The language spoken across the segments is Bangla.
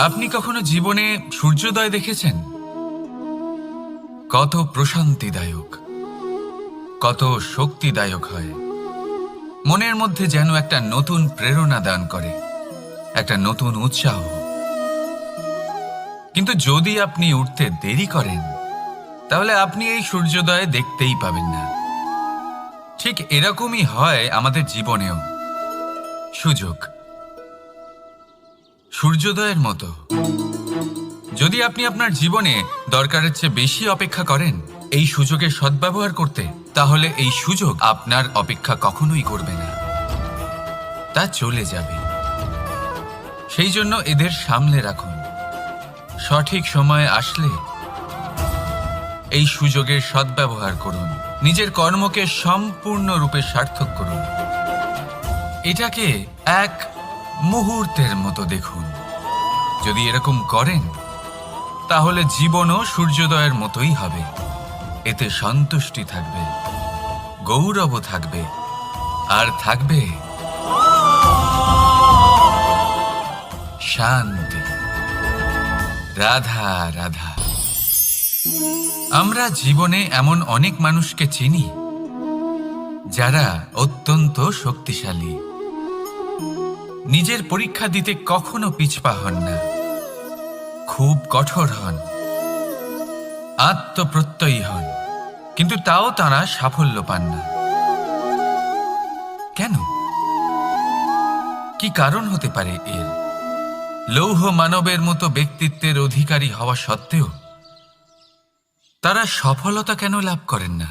আপনি কখনো জীবনে সূর্যোদয় দেখেছেন? কত প্রশান্তিদায়ক, কত শক্তিদায়ক হয়। মনের মধ্যে যেন একটা নতুন প্রেরণা দান করে, একটা নতুন উৎসাহ। কিন্তু যদি আপনি উঠতে দেরি করেন, তাহলে আপনি এই সূর্যোদয় দেখতেই পাবেন না। ঠিক এরকমই হয় আমাদের জীবনেও। সুযোগ সূর্যোদয়ের মতো। যদি আপনি আপনার জীবনে দরকারের চেয়ে বেশি অপেক্ষা করেন এই সুযোগের সদ্ব্যবহার করতে, তাহলে এই সুযোগ আপনার অপেক্ষা কখনোই করবে না, তা চলে যাবে। সেই জন্য এদের সামলে রাখুন। সঠিক সময় আসলে এই সুযোগের সদ্ব্যবহার করুন, নিজের কর্মকে সম্পূর্ণরূপে সার্থক করুন। এটাকে এক মুহূর্তের মতো দেখুন। যদি এরকম করেন, তাহলে জীবনও সূর্যোদয়ের মতোই হবে। এতে সন্তুষ্টি থাকবে, গৌরব থাকবে, আর থাকবে শান্তি। রাধা রাধা। আমরা জীবনে এমন অনেক মানুষকে চিনি যারা অত্যন্ত শক্তিশালী, নিজের পরীক্ষা দিতে কখনো পিছপা হন না, খুব কঠোর হন, আত্মপ্রত্যয়ী হন, কিন্তু তাও তারা সাফল্য পান না। কেন? কি কারণ হতে পারে এর? লৌহ মানবের মতো ব্যক্তিত্বের অধিকারী হওয়া সত্ত্বেও তারা সফলতা কেন লাভ করেন না?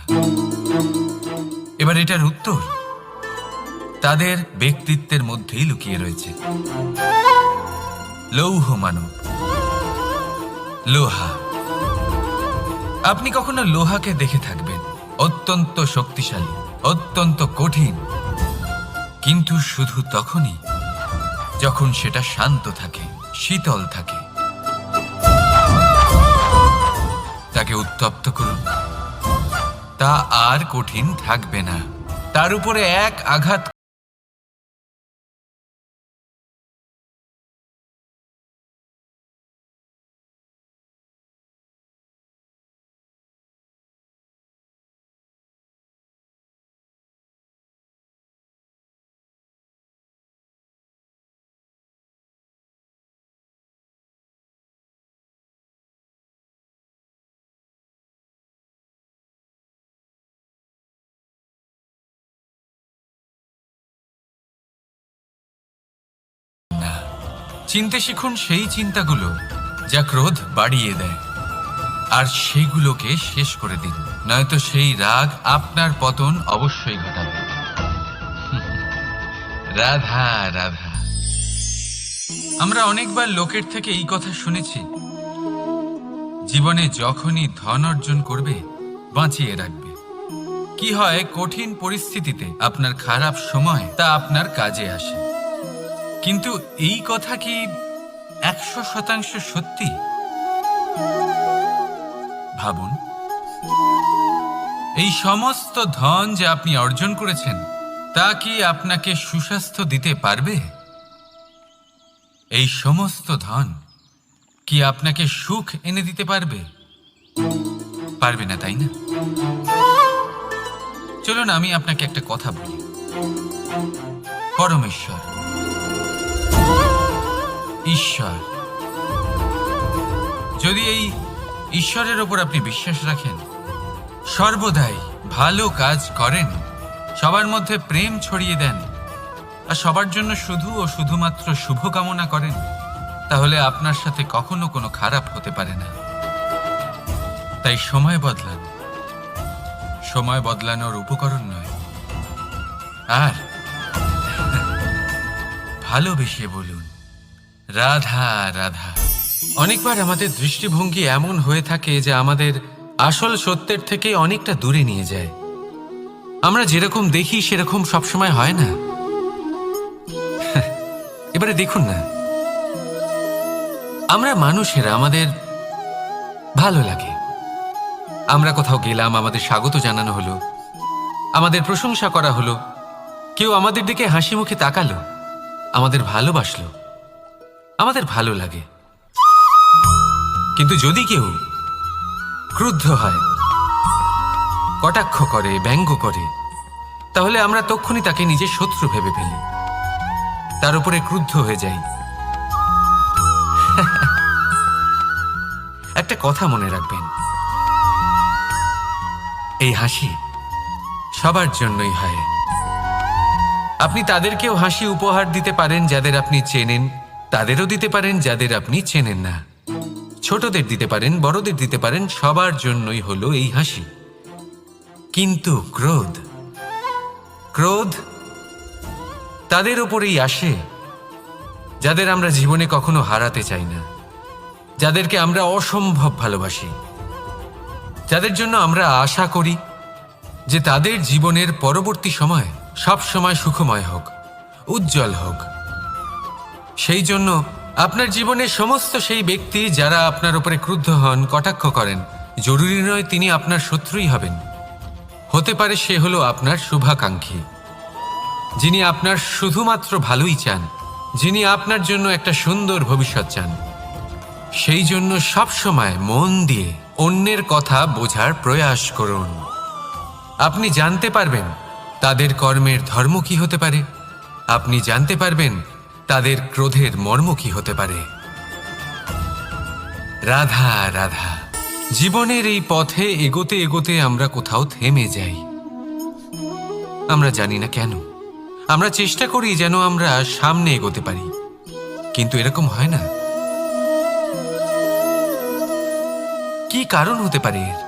এবার এটার উত্তর তাদের ব্যক্তিত্বের মধ্যেই লুকিয়ে রয়েছে। লৌহ মানব, লোহা। আপনি কখনো লোহাকে দেখে থাকবেন, অত্যন্ত শক্তিশালী, অত্যন্ত কঠিন, কিন্তু শুধু তখনই যখন সেটা শান্ত থাকে, শীতল থাকে। তাকে উত্তপ্ত করুন, তা আর কঠিন থাকবে না। তার উপরে এক আঘাত না। চিনতে শিখুন সেই চিন্তাগুলো যা ক্রোধ বাড়িয়ে দেয়, আর সেগুলোকে শেষ করে দিন, নয়তো সেই রাগ আপনার পতন অবশ্যই ঘটাবে। রাধা রাধা। আমরা অনেকবার লোকের থেকে এই কথা শুনেছি, জীবনে যখনই ধন অর্জন করবে বাঁচিয়ে রাখবে। কি হয়, কঠিন পরিস্থিতিতে আপনার খারাপ সময় তা আপনার কাজে আসে। কিন্তু এই কথা কি 100% সত্যি? ভাবুন, এই সমস্ত ধন যে আপনি অর্জন করেছেন তা কি আপনাকে সুস্বাস্থ্য দিতে পারবে? এই সমস্ত ধন কি আপনাকে সুখ এনে দিতে পারবে? পারবে না, তাই না? চলুন আমি আপনাকে একটা কথা বলি। পরমেশ্বর, ঈশ্বর, যদি এই ঈশ্বরের ওপর আপনি বিশ্বাস রাখেন, সর্বদাই ভালো কাজ করেন, সবার মধ্যে প্রেম ছড়িয়ে দেন, আর সবার জন্য শুধু ও শুধুমাত্র শুভ কামনা করেন, তাহলে আপনার সাথে কখনো কোনো খারাপ হতে পারে না। তাই সময় বদলান, সময় বদলানোর উপকরণ নয়। আর ভালোবেসে বলুন রাধা রাধা। অনেকবার আমাদের দৃষ্টিভঙ্গি এমন হয়ে থাকে যে আমাদের আসল সত্যের থেকে অনেকটা দূরে নিয়ে যায়। আমরা যেরকম দেখি সেরকম সবসময় হয় না। এবারে দেখুন না, আমরা মানুষেরা, আমাদের ভালো লাগে, আমরা কোথাও গেলাম, আমাদের স্বাগত জানানো হলো, আমাদের প্রশংসা করা হলো, কেউ আমাদের দিকে হাসি মুখে তাকালো, আমাদের ভালোবাসলো, আমাদের ভালো লাগে। কিন্তু যদি কেউ ক্রুদ্ধ হয়, কটাক্ষ করে, ব্যঙ্গ করে, তাহলে আমরা তক্ষুনি তাকে নিজের শত্রু ভেবে ফেলি, তার উপরে ক্রুদ্ধ হয়ে যাই। একটা কথা মনে রাখবেন, এই হাসি সবার জন্যই হয়। আপনি তাদেরকেও হাসি উপহার দিতে পারেন যাদের আপনি চেনেন, তাদেরও দিতে পারেন যাদের আপনি চেনেন না। ছোটদের দিতে পারেন, বড়দের দিতে পারেন, সবার জন্যই হলো এই হাসি। কিন্তু ক্রোধ, ক্রোধ তাদের ওপরেই আসে যাদের আমরা জীবনে কখনো হারাতে চাই না, যাদেরকে আমরা অসম্ভব ভালোবাসি, যাদের জন্য আমরা আশা করি যে তাদের জীবনের পরবর্তী সময় সব সময় সুখময় হোক, উজ্জ্বল হোক। সেই জন্য আপনার জীবনের সমস্ত সেই ব্যক্তি যারা আপনার উপরে ক্রুদ্ধ হন, কটাক্ষ করেন, জরুরি নয় তিনি আপনার শত্রুই হবেন। হতে পারে সে হলো আপনার শুভাকাঙ্ক্ষী, যিনি আপনার শুধুমাত্র ভালোই চান, যিনি আপনার জন্য একটা সুন্দর ভবিষ্যৎ চান। সেই জন্য সবসময় মন দিয়ে অন্যের কথা বোঝার প্রয়াস করুন। আপনি জানতে পারবেন তাদের কর্মের ধর্ম কি হতে পারে, আপনি জানতে পারবেন তাদের ক্রোধের মর্ম কি হতে পারে। রাধা রাধা। জীবনের এই পথে এগোতে এগোতে আমরা কোথাও থেমে যাই, আমরা জানি না কেন। আমরা চেষ্টা করি যেন আমরা সামনে এগোতে পারি, কিন্তু এরকম হয় না। কি কারণ হতে পারে এর?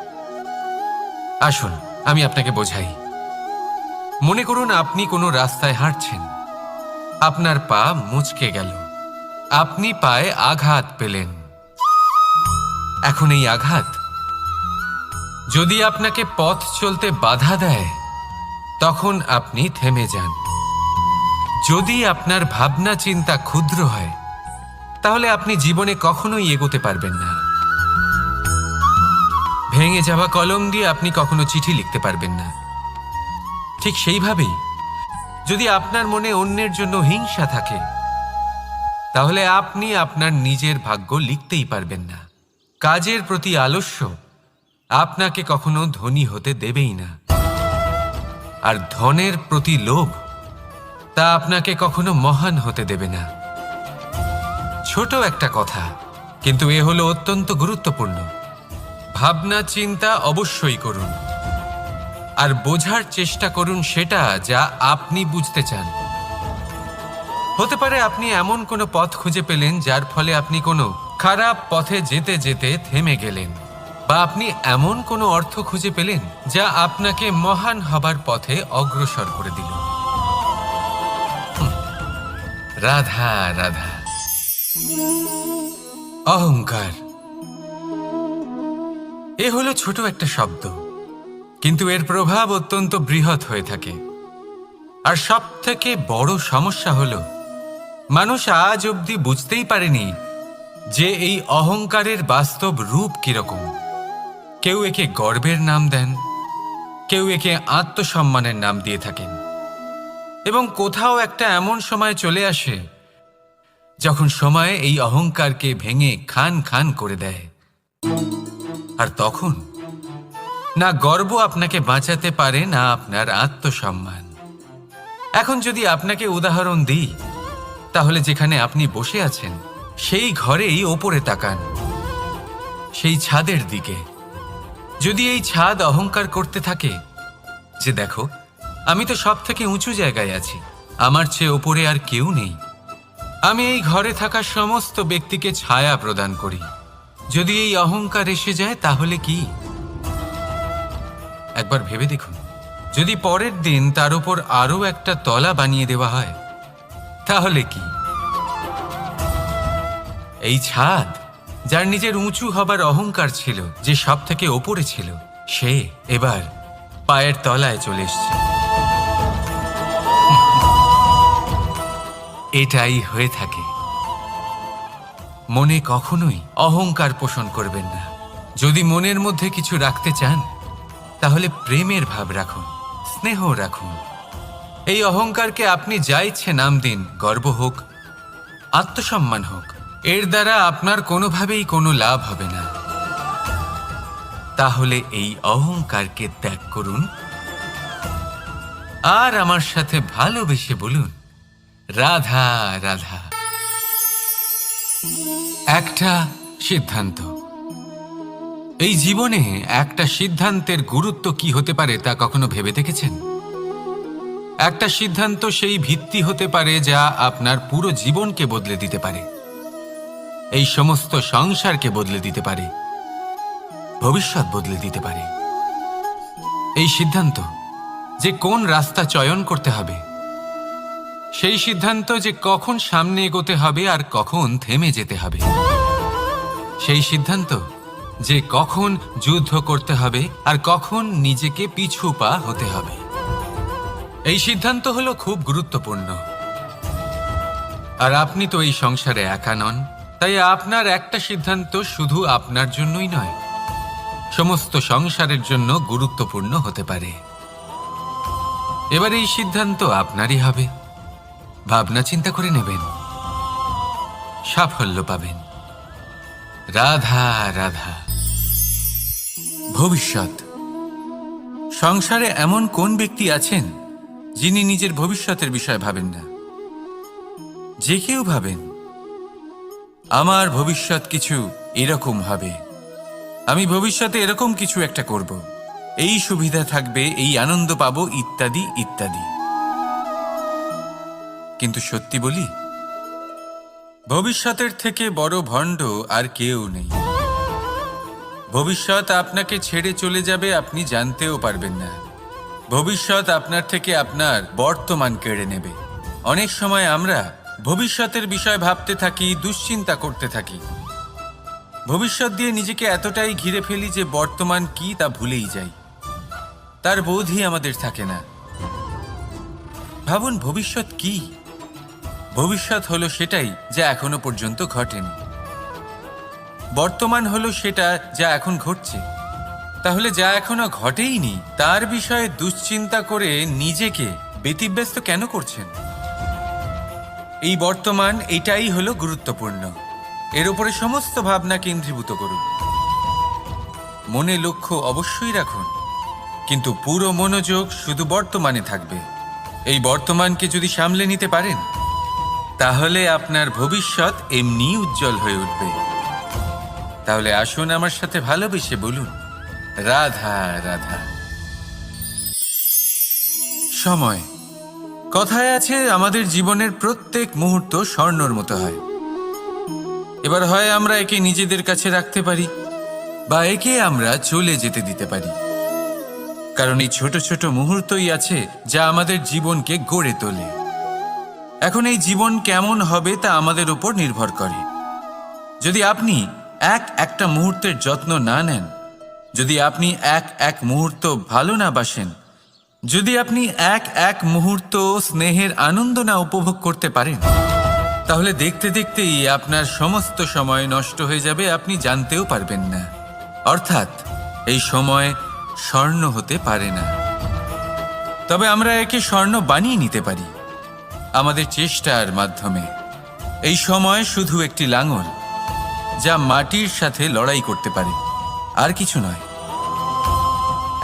আসুন আমি আপনাকে বোঝাই। মনে করুন আপনি কোনো রাস্তায় হাঁটছেন, আপনার পা মুচকে গেল, আপনি পায়ে আঘাত পেলেন। এখন এই আঘাত যদি আপনাকে পথ চলতে বাধা দেয়, তখন আপনি থেমে যান। যদি আপনার ভাবনা চিন্তা ক্ষুদ্র হয়, তাহলে আপনি জীবনে কখনোই এগোতে পারবেন না। ভেঙে যাওয়া কলম দিয়ে আপনি কখনো চিঠি লিখতে পারবেন না। ঠিক সেইভাবেই যদি আপনার মনে অন্যের জন্য হিংসা থাকে, তাহলে আপনি আপনার নিজের ভাগ্য লিখতেই পারবেন না। কাজের প্রতি আলস্য আপনাকে কখনো ধনী হতে দেবেই না, আর ধনের প্রতি লোভ তা আপনাকে কখনো মহান হতে দেবে না। ছোট একটা কথা, কিন্তু এ হলো অত্যন্ত গুরুত্বপূর্ণ। ভাবনা চিন্তা অবশ্যই করুন, আর বোঝার চেষ্টা করুন সেটা যা আপনি বুঝতে চান। হতে পারে আপনি এমন কোনো পথ খুঁজে পেলেন যার ফলে আপনি কোনো খারাপ পথে যেতে যেতে থেমে গেলেন, বা আপনি এমন কোনো অর্থ খুঁজে পেলেন যা আপনাকে মহান হবার পথে অগ্রসর করে দিল। রাধা রাধা। অহংকার এ হলো ছোট একটা শব্দ, কিন্তু এর প্রভাব অত্যন্ত বৃহৎ হয়ে থাকে। আর সব থেকে বড় সমস্যা হলো মানুষ আজ অবধি বুঝতেই পারেনি যে এই অহংকারের বাস্তব রূপ কিরকম। কেউ একে গর্বের নাম দেন, কেউ একে আত্মসম্মানের নাম দিয়ে থাকেন, এবং কোথাও একটা এমন সময় চলে আসে যখন সময় এই অহংকারকে ভেঙে খান খান করে দেয়। আর তখন না গর্ব আপনাকে বাঁচাতে পারে, না আপনার আত্মসম্মান। এখন যদি আপনাকে উদাহরণ দিই, তাহলে যেখানে আপনি বসে আছেন সেই ঘরেই ওপরে তাকান, সেই ছাদের দিকে। যদি এই ছাদ অহংকার করতে থাকে যে দেখো আমি তো সব থেকে উঁচু জায়গায় আছি, আমার চেয়ে ওপরে আর কেউ নেই, আমি এই ঘরে থাকা সমস্ত ব্যক্তিকে ছায়া প্রদান করি, যদি এই অহংকার এসে যায় তাহলে কি? একবার ভেবে দেখুন, যদি পরের দিন তার উপর আরো একটা তলা বানিয়ে দেওয়া হয় তাহলে কি? এই ছাদ যার নিজের উঁচু হবার অহংকার ছিল, যে সব থেকে ওপরে ছিল, সে এবার পায়ের তলায় চলে এসছে। এটাই হয়ে থাকে। মনে কখনোই অহংকার পোষণ করবেন না। যদি মনের মধ্যে কিছু রাখতে চান, তাহলে প্রেমের ভাব রাখুন, স্নেহ রাখুন। এই অহংকারকে আপনি যা ইচ্ছে নাম দিন, গর্ব হোক, আত্মসম্মান হোক, এর দ্বারা আপনার কোনোভাবেই কোনো লাভ হবে না। তাহলে এই অহংকারকে ত্যাগ করুন আর আমার সাথে ভালোবেসে বলুন, রাধা রাধা। একটা সিদ্ধান্ত। এই জীবনে একটা সিদ্ধান্তের গুরুত্ব কি হতে পারে তা কখনো ভেবে দেখেছেন? একটা সিদ্ধান্ত সেই ভিত্তি হতে পারে যা আপনার পুরো জীবনকে বদলে দিতে পারে, এই সমস্ত সংসারকে বদলে দিতে পারে, ভবিষ্যৎ বদলে দিতে পারে। এই সিদ্ধান্ত যে কোন রাস্তা চয়ন করতে হবে, সেই সিদ্ধান্ত যে কখন সামনে এগোতে হবে আর কখন থেমে যেতে হবে, সেই সিদ্ধান্ত যে কখন যুদ্ধ করতে হবে আর কখন নিজেকে পিছু পা হতে হবে। এই সিদ্ধান্ত হলো খুব গুরুত্বপূর্ণ। আর আপনি তো এই সংসারে একা নন, তাই আপনার একটা সিদ্ধান্ত শুধু আপনার জন্যই নয়, সমস্ত সংসারের জন্য গুরুত্বপূর্ণ হতে পারে। এবার এই সিদ্ধান্ত আপনারই হবে। ভাবনা চিন্তা করে নেবেন, সাফল্য পাবেন। রাধা রাধা। ভবিষ্যৎ। সংসারে এমন কোন ব্যক্তি আছেন যিনি নিজের ভবিষ্যতের বিষয়ে ভাবেন না? যে কেউ ভাবেন, আমার ভবিষ্যৎ কিছু এরকম হবে, আমি ভবিষ্যতে এরকম কিছু একটা করব, এই সুবিধা থাকবে, এই আনন্দ পাবো, ইত্যাদি ইত্যাদি। কিন্তু সত্যি বলি, ভবিষ্যতের থেকে বড় ভণ্ড আর কেউ নেই। ভবিষ্যৎ আপনাকে ছেড়ে চলে যাবে, আপনি জানতেও পারবেন না। ভবিষ্যৎ আপনার থেকে আপনার বর্তমান কেড়ে নেবে। অনেক সময় আমরা ভবিষ্যতের বিষয় ভাবতে থাকি, দুশ্চিন্তা করতে থাকি, ভবিষ্যৎ দিয়ে নিজেকে এতটাই ঘিরে ফেলি যে বর্তমান কি তা ভুলেই যাই, তার বোধই আমাদের থাকে না। ভাবুন, ভবিষ্যৎ কি? ভবিষ্যৎ হলো সেটাই যা এখনো পর্যন্ত ঘটেনি। বর্তমান হলো সেটা যা এখন ঘটছে। তাহলে যা এখনো ঘটেইনি তার বিষয়ে দুশ্চিন্তা করে নিজেকে ব্যতিব্যস্ত কেন করছেন? এই বর্তমান, এটাই হলো গুরুত্বপূর্ণ। এর উপরে সমস্ত ভাবনা কেন্দ্রীভূত করুন। মনে লক্ষ্য অবশ্যই রাখুন, কিন্তু পুরো মনোযোগ শুধু বর্তমানে থাকবে। এই বর্তমানকে যদি সামলে নিতে পারেন, তাহলে আপনার ভবিষ্যৎ এমনি উজ্জ্বল হয়ে উঠবে। তাহলে আসুন আমার সাথে ভালোবেসে বলুন, রাধা রাধা। সময়। কথায় আছে, আমাদের জীবনের প্রত্যেক মুহূর্ত স্বর্ণর মতো হয়। এবার হয় আমরা একে নিজেদের কাছে রাখতে পারি, বা একে আমরা চলে যেতে দিতে পারি। কারণ এই ছোট ছোট মুহূর্তই আছে যা আমাদের জীবনকে গড়ে তোলে। এখন এই জীবন কেমন হবে তা আমাদের উপর নির্ভর করে। যদি আপনি একটা মুহূর্তের যত্ন না নেন, যদি আপনি এক মুহূর্ত ভালো না বাসেন, যদি আপনি এক মুহূর্ত স্নেহের আনন্দ না উপভোগ করতে পারেন, তাহলে দেখতে দেখতেই আপনার সমস্ত সময় নষ্ট হয়ে যাবে, আপনি জানতেও পারবেন না। অর্থাৎ এই সময় স্বর্ণ হতে পারে না। তবে আমরা একে স্বর্ণ বানিয়ে নিতে পারি আমাদের চেষ্টার মাধ্যমে। এই সময় শুধু একটি লাঙল যা মাটির সাথে লড়াই করতে পারে, আর কিছু নয়।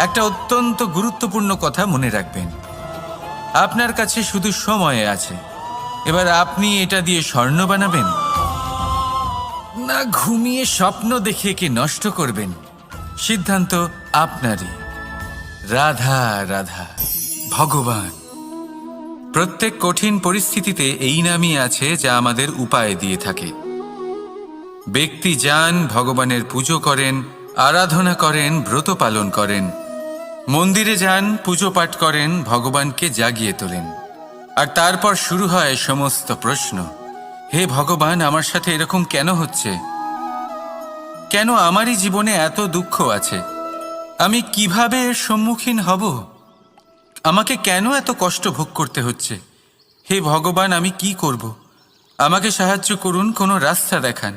একটা অত্যন্ত গুরুত্বপূর্ণ কথা মনে রাখবেন, আপনার কাছে শুধু সময় আছে। এবার আপনি এটা দিয়ে স্বর্ণ বানাবেন, না ঘুমিয়ে স্বপ্ন দেখে একে নষ্ট করবেন, সিদ্ধান্ত আপনারই। রাধা রাধা। ভগবান। প্রত্যেক কঠিন পরিস্থিতিতে এই নামই আছে যা আমাদের উপায় দিয়ে থাকে। ব্যক্তি যান, ভগবানের পুজো করেন, আরাধনা করেন, ব্রত পালন করেন, মন্দিরে যান, পুজো পাঠ করেন, ভগবানকে জাগিয়ে তোলেন। আর তারপর শুরু হয় সমস্ত প্রশ্ন। হে ভগবান, আমার সাথে এরকম কেন হচ্ছে? কেন আমারই জীবনে এত দুঃখ আছে? আমি কিভাবে এর সম্মুখীন হব? আমাকে কেন এত কষ্ট ভোগ করতে হচ্ছে? হে ভগবান, আমি কি করব? আমাকে সাহায্য করুন, কোনো রাস্তা দেখান।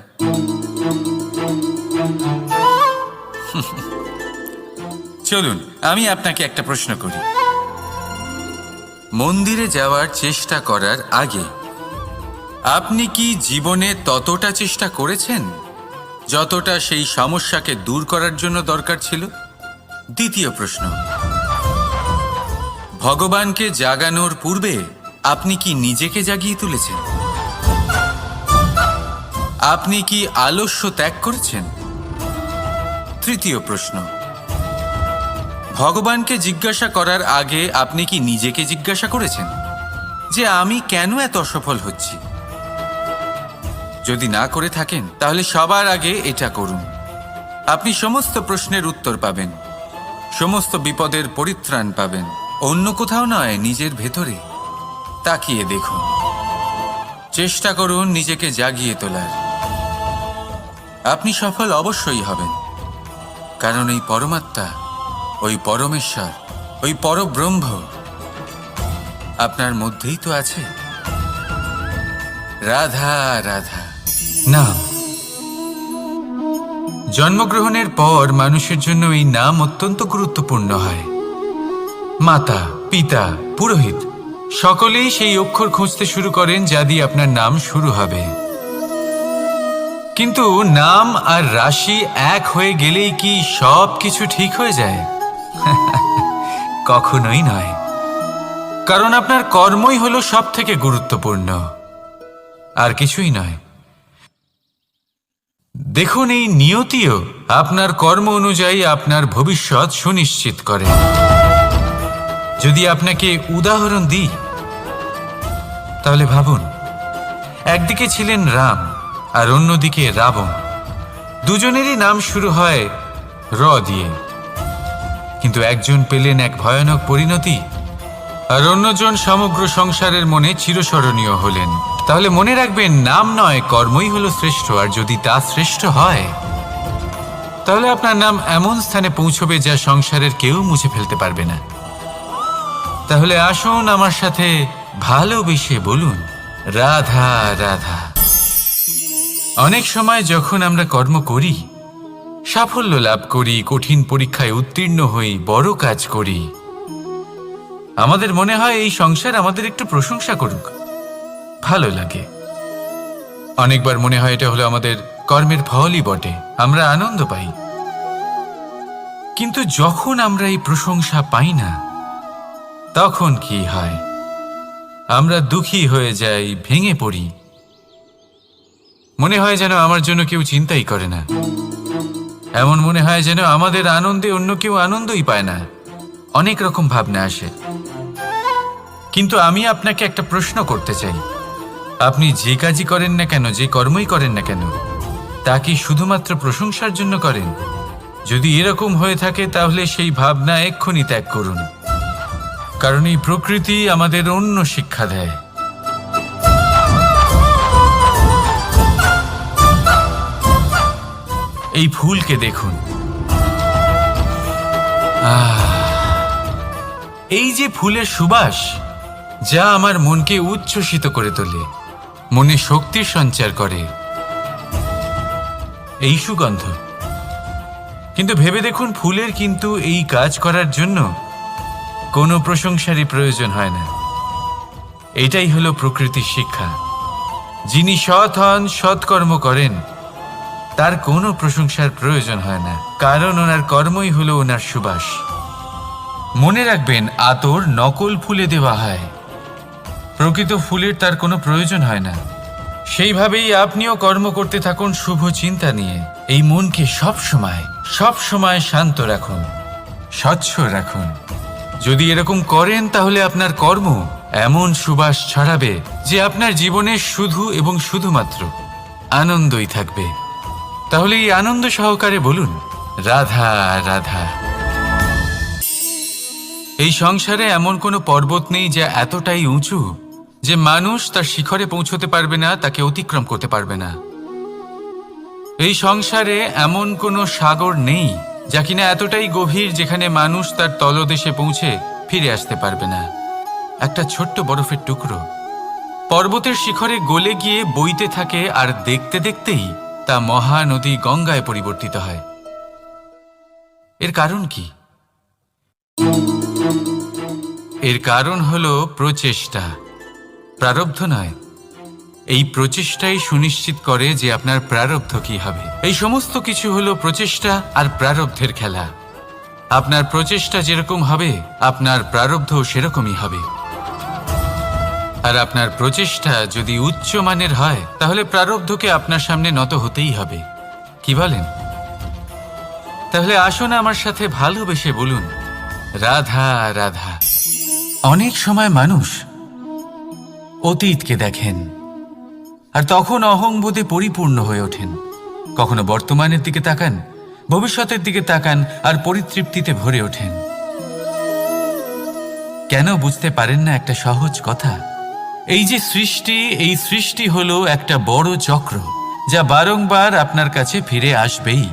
চলুন আমি আপনাকে একটা প্রশ্ন করি। মন্দিরে যাওয়ার চেষ্টা করার আগে আপনি কি জীবনে ততটা চেষ্টা করেছেন যতটা সেই সমস্যাকে দূর করার জন্য দরকার ছিল? দ্বিতীয় প্রশ্ন, ভগবানকে জাগানোর পূর্বে আপনি কি নিজেকে জাগিয়ে তুলেছেন? আপনি কি আলস্য ত্যাগ করেছেন? তৃতীয় প্রশ্ন, ভগবানকে জিজ্ঞাসা করার আগে আপনি কি নিজেকে জিজ্ঞাসা করেছেন যে আমি কেন এত অসফল হচ্ছি? যদি না করে থাকেন তাহলে সবার আগে এটা করুন। আপনি সমস্ত প্রশ্নের উত্তর পাবেন, সমস্ত বিপদের পরিত্রাণ পাবেন। অন্য কোথাও নয়, নিজের ভেতরে তাকিয়ে দেখুন। চেষ্টা করুন নিজেকে জাগিয়ে তোলার। আপনি সফল অবশ্যই হবেন, কারণ এই পরমাত্মা, ওই পরমেশ্বর, ওই পরব্রহ্ম আপনার মধ্যেই তো আছে। রাধা রাধা। নাম। জন্মগ্রহণের পর মানুষের জন্য এই নাম অত্যন্ত গুরুত্বপূর্ণ হয়। মাতা, পিতা, পুরোহিত সকলেই সেই অক্ষর খুঁজতে শুরু করেন যা দিয়ে আপনার নাম শুরু হবে। কিন্তু নাম আর রাশি এক হয়ে গেলেই কি সব কিছু ঠিক হয়ে যায়? কখনোই নয়, কারণ আপনার কর্মই হলো সব থেকে গুরুত্বপূর্ণ, আর কিছুই নয়। দেখুন, এই নিয়তিও আপনার কর্ম অনুযায়ী আপনার ভবিষ্যৎ সুনিশ্চিত করে। যদি আপনাকে উদাহরণ দিই তাহলে ভাবুন, একদিকে ছিলেন রাম আর অন্যদিকে রাবণ। দুজনেরই নাম শুরু হয় র দিয়ে, কিন্তু একজন পেলেন এক ভয়ানক পরিণতি আর অন্যজন সমগ্র সংসারের মনে চিরস্মরণীয় হলেন। তাহলে মনে রাখবেন, নাম নয়, কর্মই হলো শ্রেষ্ঠ। আর যদি তা শ্রেষ্ঠ হয় তাহলে আপনার নাম এমন স্থানে পৌঁছবে যা সংসারের কেউ মুছে ফেলতে পারবে না। তাহলে আসুন আমার সাথে ভালোবেসে বলুন, রাধা রাধা। অনেক সময় যখন আমরা কর্ম করি, সাফল্য লাভ করি, কঠিন পরীক্ষায় উত্তীর্ণ হই, বড় কাজ করি, আমাদের মনে হয় এই সংসার আমাদের একটু প্রশংসা করুক, ভালো লাগে। অনেকবার মনে হয় এটা হলো আমাদের কর্মের ফলই বটে, আমরা আনন্দ পাই। কিন্তু যখন আমরা এই প্রশংসা পাই না, তখন কি হয়? আমরা দুঃখী হয়ে যাই, ভেঙে পড়ি। মনে হয় যেন আমার জন্য কেউ চিন্তাই করে না। এমন মনে হয় যেন আমাদের আনন্দে অন্য কেউ আনন্দই পায় না। অনেক রকম ভাবনা আসে। কিন্তু আমি আপনাকে একটা প্রশ্ন করতে চাই, আপনি যে কাজই করেন না কেন, যে কর্মই করেন না কেন, তা কি শুধুমাত্র প্রশংসার জন্য করেন? যদি এরকম হয়ে থাকে তাহলে সেই ভাবনা এক্ষুনি ত্যাগ করুন, কারণ এই প্রকৃতি আমাদের অন্য শিক্ষা দেয়। এই ফুলকে দেখুন, এই যে ফুলের সুবাস, যা আমার মনকে উচ্ছ্বসিত করে তোলে, মনে শক্তির সঞ্চার করে, এই সুগন্ধ। কিন্তু ভেবে দেখুন, ফুলের কিন্তু এই কাজ করার জন্য কোনো প্রশংসারই প্রয়োজন হয় না। এটাই হলো প্রকৃতির শিক্ষা। যিনি সৎ হন, সৎকর্ম করেন, তার কোনো প্রশংসার প্রয়োজন হয় না, কারণ ওনার কর্মই হলো ওনার সুবাস। মনে রাখবেন, আতর নকল ফুলে দেওয়া হয়, প্রকৃত ফুলের তার কোনো প্রয়োজন হয় না। সেইভাবেই আপনিও কর্ম করতে থাকুন শুভ চিন্তা নিয়ে। এই মনকে সব সময় শান্ত রাখুন, স্বচ্ছ রাখুন। যদি এরকম করেন তাহলে আপনার কর্ম এমন সুবাস ছড়াবে যে আপনার জীবনে শুধু এবং শুধুমাত্র আনন্দই থাকবে। তাহলে এই আনন্দ সহকারে বলুন, রাধা রাধা। এই সংসারে এমন কোনো পর্বত নেই যা এতটাই উঁচু যে মানুষ তার শিখরে পৌঁছতে পারবে না, তাকে অতিক্রম করতে পারবে না। এই সংসারে এমন কোনো সাগর নেই যা কিনা এতটাই গভীর যেখানে মানুষ তার তলদেশে পৌঁছে ফিরে আসতে পারবে না। একটা ছোট্ট বরফের টুকরো পর্বতের শিখরে গলে গিয়ে বইতে থাকে, আর দেখতে দেখতেই তা মহানদী গঙ্গায় পরিবর্তিত হয়। এর কারণ কি? এর কারণ হলো প্রচেষ্টা, প্রারব্ধ নয়। এই প্রচেষ্টাই সুনিশ্চিত করে যে আপনার প্রারব্ধ কি হবে। এই সমস্ত কিছু হলো প্রচেষ্টা আর প্রারব্ধের খেলা। আপনার প্রচেষ্টা যেরকম হবে আপনার প্রারব্ধও সেরকমই হবে। আর আপনার প্রচেষ্টা যদি উচ্চ মানের হয় তাহলে প্রারব্ধকে আপনার সামনে নত হতেই হবে। কি বলেন? তাহলে আসুন আমার সাথে ভালোবেসে বলুন, রাধা রাধা। অনেক সময় মানুষ অতীতকে দেখেন আর তখন অহংবোধে পরিপূর্ণ হয়ে ওঠেন। কখনো বর্তমানের দিকে তাকান, ভবিষ্যতের দিকে তাকান আর পরিতৃপ্তিতে ভরে ওঠেন। কেন বুঝতে পারেন না একটা সহজ কথা? এই যে সৃষ্টি, এই সৃষ্টি হলো একটা বড় চক্র যা বারংবার আপনার কাছে ফিরে আসবেই।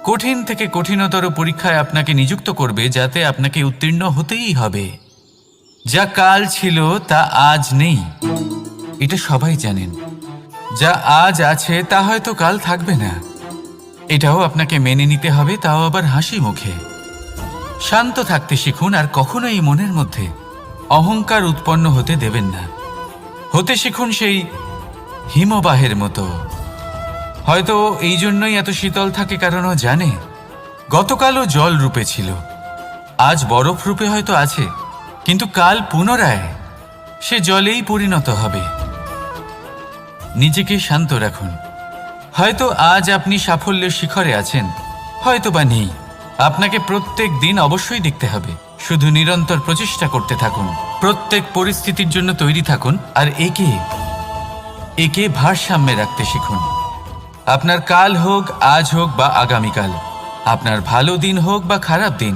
কঠিন থেকে কঠিনতর পরীক্ষায় আপনাকে নিযুক্ত করবে যাতে আপনাকে উত্তীর্ণ হতেই হবে। যা কাল ছিল তা আজ নেই, এটা সবাই জানেন। যা আজ আছে তা হয়তো কাল থাকবে না, এটাও আপনাকে মেনে নিতে হবে, তাও আবার হাসি মুখে। শান্ত থাকতে শিখুন আর কখনোই মনের মধ্যে অহংকার উৎপন্ন হতে দেবেন না। হতে শিখুন সেই হিমবাহের মতো। হয়তো এই জন্যই এত শীতল থাকে কারণ ও জানে গতকালও জল রূপে ছিল, আজ বরফ রূপে হয়তো আছে, কিন্তু কাল পুনরায় সে জলেই পরিণত হবে। নিজেকে শান্ত রাখুন। হয়তো আজ আপনি সাফল্যের শিখরে আছেন, হয়তো বা নেই। আপনাকে প্রত্যেক দিন অবশ্যই দেখতে হবে। শুধু নিরন্তর প্রচেষ্টা করতে থাকুন, প্রত্যেক পরিস্থিতির জন্য তৈরি থাকুন আর একে ভারসাম্যে রাখতে শিখুন। আপনার কাল হোক, আজ হোক বা আগামীকাল, আপনার ভালো দিন হোক বা খারাপ দিন,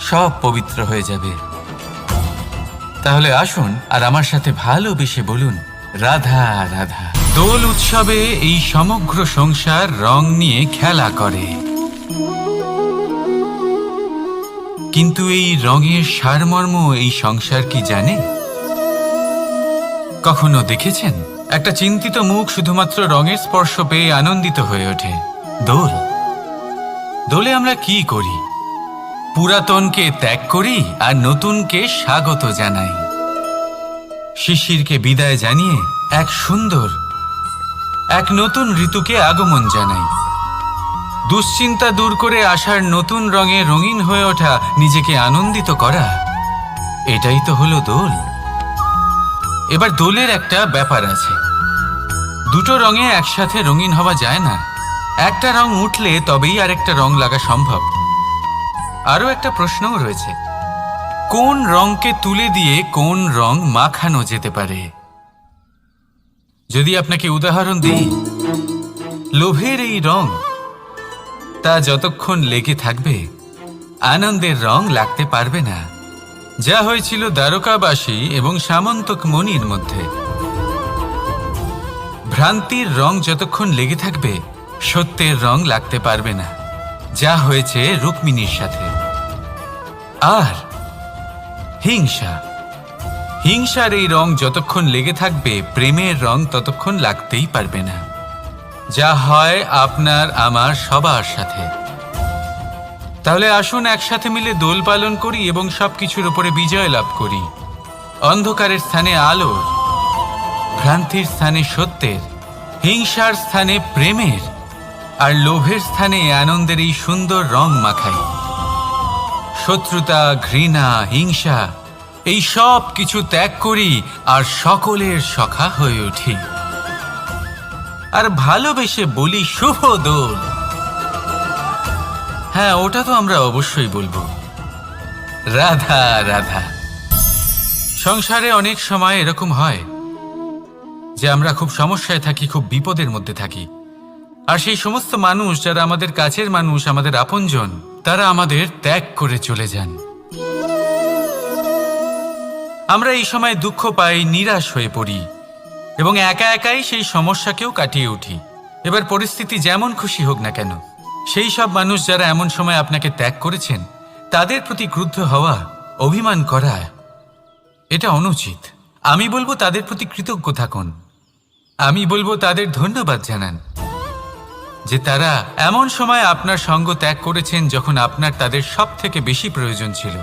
সব পবিত্র হয়ে যাবে। তাহলে আসুন আর আমার সাথে ভালোবেসে বলুন, রাধা রাধা। দোল উৎসবে এই সমগ্র সংসার রং নিয়ে খেলা করে, কিন্তু এই রঙের সারমর্ম এই সংসার কি জানে? কখনো দেখেছেন একটা চিন্তিত মুখ শুধুমাত্র রঙের স্পর্শ পেয়ে আনন্দিত হয়ে ওঠে? দোলে আমরা কি করি? পুরাতনকে ত্যাগ করি আর নতুনকে স্বাগত জানাই। শিশিরকে বিদায় জানিয়ে এক নতুন ঋতুকে আগমন জানাই। দুশ্চিন্তা দূর করে আসার নতুন রঙে রঙিন হয়ে ওঠা, নিজেকে আনন্দিত করা, এটাই তো হলো দোল। এবার দোলের একটা ব্যাপার আছে, দুটো রঙে একসাথে রঙিন হওয়া যায় না। একটা রং উঠলে তবেই আরেকটা রং লাগা সম্ভব। আরও একটা প্রশ্নও রয়েছে, কোন রংকে তুলে দিয়ে কোন রং মাখানো যেতে পারে? যদি আপনাকে উদাহরণ দিই, লোভের এই রং, তা যতক্ষণ লেগে থাকবে আনন্দের রং লাগতে পারবে না। যা হয়েছিল দ্বারকাবাসী এবং সামন্তক মণির মধ্যে। ভ্রান্তির রং যতক্ষণ লেগে থাকবে সত্যের রং লাগতে পারবে না, যা হয়েছে রুক্মিণীর সাথে। আর হিংসার এই রং যতক্ষণ লেগে থাকবে প্রেমের রং ততক্ষণ লাগতেই পারবে না, যা হয় আপনার আমার সবার সাথে। তাহলে আসুন একসাথে মিলে দোল পালন করি এবং সবকিছুর উপরে বিজয় লাভ করি। অন্ধকারের স্থানে আলোর, ভ্রান্তির স্থানে সত্যের, হিংসার স্থানে প্রেমের আর লোভের স্থানে আনন্দের এই সুন্দর রং মাখাই। শত্রুতা, ঘৃণা, হিংসা এই সব কিছু ত্যাগ করি আর সকলের সখা হয়ে উঠি। আর ভালোবেসে বলি, শুভ দোল। হ্যাঁ, ওটা তো আমরা অবশ্যই বলবো, রাধা রাধা। সংসারে অনেক সময় এরকম হয় যে আমরা খুব সমস্যায় থাকি, খুব বিপদের মধ্যে থাকি। আর সেই সমস্ত মানুষ যারা আমাদের কাছের মানুষ, আমাদের আপনজন, তারা আমাদের ত্যাগ করে চলে যান। আমরা এই সময় দুঃখ পাই, নিরাশ হয়ে পড়ি এবং একা একাই সেই সমস্যাকেও কাটিয়ে উঠি। এবার পরিস্থিতি যেমন খুশি হোক না কেন, সেই সব মানুষ যারা এমন সময় আপনাকে ত্যাগ করেছেন তাদের প্রতি ক্রুদ্ধ হওয়া, অভিমান করা, এটা অনুচিত। আমি বলবো তাদের প্রতি কৃতজ্ঞ থাকুন। আমি বলবো তাদের ধন্যবাদ জানান যে তারা এমন সময় আপনার সঙ্গ ত্যাগ করেছেন যখন আপনার তাদের সব থেকে বেশি প্রয়োজন ছিল।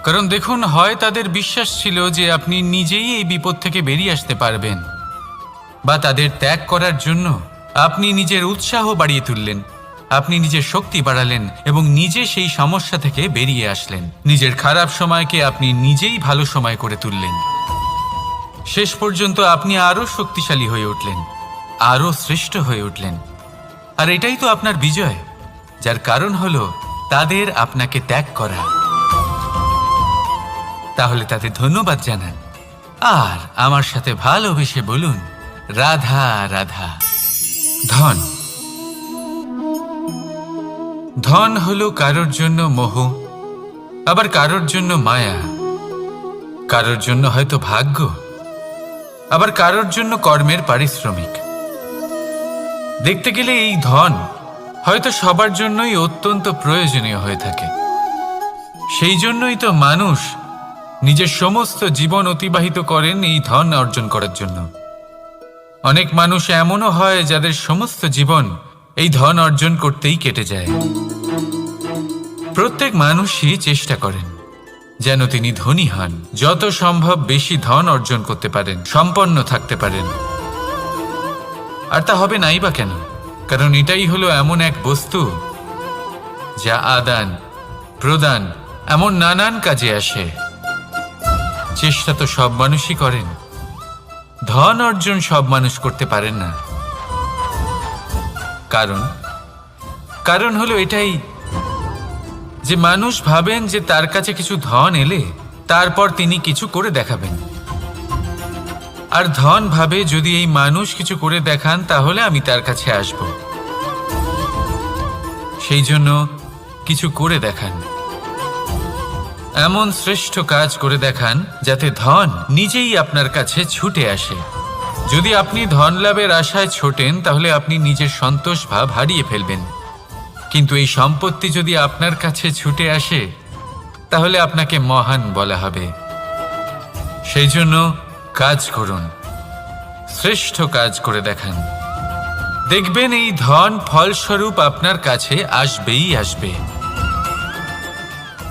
কারণ দেখুন, হয় তাদের বিশ্বাস ছিল যে আপনি নিজেই এই বিপদ থেকে বেরিয়ে আসতে পারবেন, বা তাদের ত্যাগ করার জন্য আপনি নিজের উৎসাহ বাড়িয়ে তুললেন, আপনি নিজের শক্তি বাড়ালেন এবং নিজে সেই সমস্যা থেকে বেরিয়ে আসলেন। নিজের খারাপ সময়কে আপনি নিজেই ভালো সময় করে তুললেন। শেষ পর্যন্ত আপনি আরো শক্তিশালী হয়ে উঠলেন, আরো শ্রেষ্ঠ হয়ে উঠলেন। আর এটাই তো আপনার বিজয়, যার কারণ হলো তাদের আপনাকে ত্যাগ করা। তাহলে তাদের ধন্যবাদ জানান আর আমার সাথে ভালোবেসে বলুন, রাধা রাধা। ধন, ধন হলো কারোর জন্য মোহ, আবার কারোর জন্য মায়া, কারোর জন্য হয়তো ভাগ্য, আবার কারোর জন্য কর্মের পারিশ্রমিক। দেখতে গেলে এই ধন হয়তো সবার জন্যই অত্যন্ত প্রয়োজনীয় হয়ে থাকে। সেই জন্যই তো মানুষ নিজের সমস্ত জীবন অতিবাহিত করেন এই ধন অর্জন করার জন্য। অনেক মানুষ এমনও হয় যাদের সমস্ত জীবন এই ধন অর্জন করতেই কেটে যায়। প্রত্যেক মানুষই চেষ্টা করেন যেন তিনি ধনী হন, যত সম্ভব বেশি ধন অর্জন করতে পারেন, সম্পন্ন থাকতে পারেন। আর তা হবে নাই বা কেন? কারণ এটাই হলো এমন এক বস্তু যা আদান প্রদান এমন নানান কাজে আসে। চেষ্টা তো সব মানুষই করেন, ধন অর্জন সব মানুষ করতে পারেন না। কারণ হলো এটাই যে মানুষ ভাবেন যে তার কাছে কিছু ধন এলে তারপর তিনি কিছু করে দেখাবেন, আর ধন ভাবে যদি এই মানুষ কিছু করে দেখান তাহলে আমি তার কাছে আসব। সেই জন্য কিছু করে দেখান, এমন শ্রেষ্ঠ কাজ করে দেখান যাতে ধন নিজেই আপনার কাছে ছুটে আসে। যদি আপনি ধন লাভের আশায় ছোটেন তাহলে আপনি নিজের সন্তোষ ভাব হারিয়ে ফেলবেন। কিন্তু এই সম্পত্তি যদি আপনার কাছে ছুটে আসে তাহলে আপনাকে মহান বলা হবে। সেই জন্য কাজ করুন, শ্রেষ্ঠ কাজ করে দেখান, দেখবেন এই ধন ফলস্বরূপ আপনার কাছে আসবেই আসবে।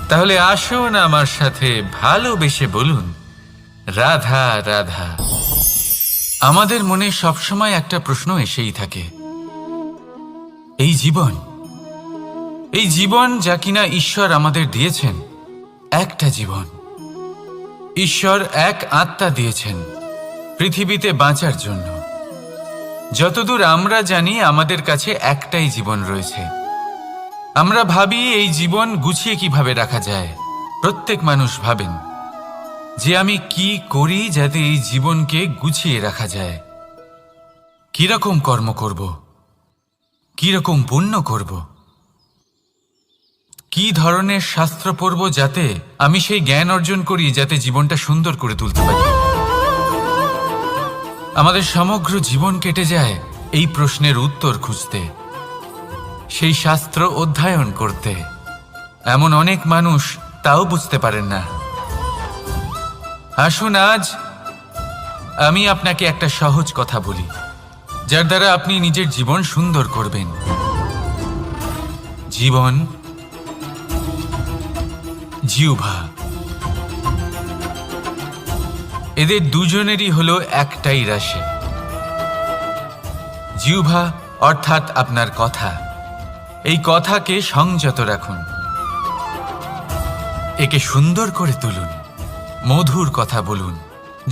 তাহলে আসুন আমার সাথে ভালোবেসে বলুন, রাধা রাধা। আমাদের মনে সবসময় একটা প্রশ্ন এসেই থাকে, এই জীবন যা কিনা ঈশ্বর আমাদের দিয়েছেন, একটা জীবন। ঈশ্বর এক আত্মা দিয়েছেন পৃথিবীতে বাঁচার জন্য। যতদূর আমরা জানি আমাদের কাছে একটাই জীবন রয়েছে। আমরা ভাবি এই জীবন গুছিয়ে কিভাবে রাখা যায়। প্রত্যেক মানুষ ভাবেন যে আমি কি করি যাতে এই জীবনকে গুছিয়ে রাখা যায়, কিরকম কর্ম করব, কিরকম পুণ্য করব, কি ধরনের শাস্ত্র পড়ব যাতে আমি সেই জ্ঞান অর্জন করি যাতে জীবনটা সুন্দর করে তুলতে পারি। আমাদের সমগ্র জীবন কেটে যায় এই প্রশ্নের উত্তর খুঁজতে, সেই শাস্ত্র অধ্যয়ন করতে। এমন অনেক মানুষ তাও বুঝতে পারেন না। আসুন আজ আমি আপনাকে একটা সহজ কথা বলি, যার দ্বারা আপনি নিজের জীবন সুন্দর করবেন। জীবন, জিহ্বা, এদের দুজনেরই হলো একটাই রাশি। জিহ্বা অর্থাৎ আপনার কথা, এই কথাকে সংযত রাখুন, একে সুন্দর করে তুলুন, মধুর কথা বলুন,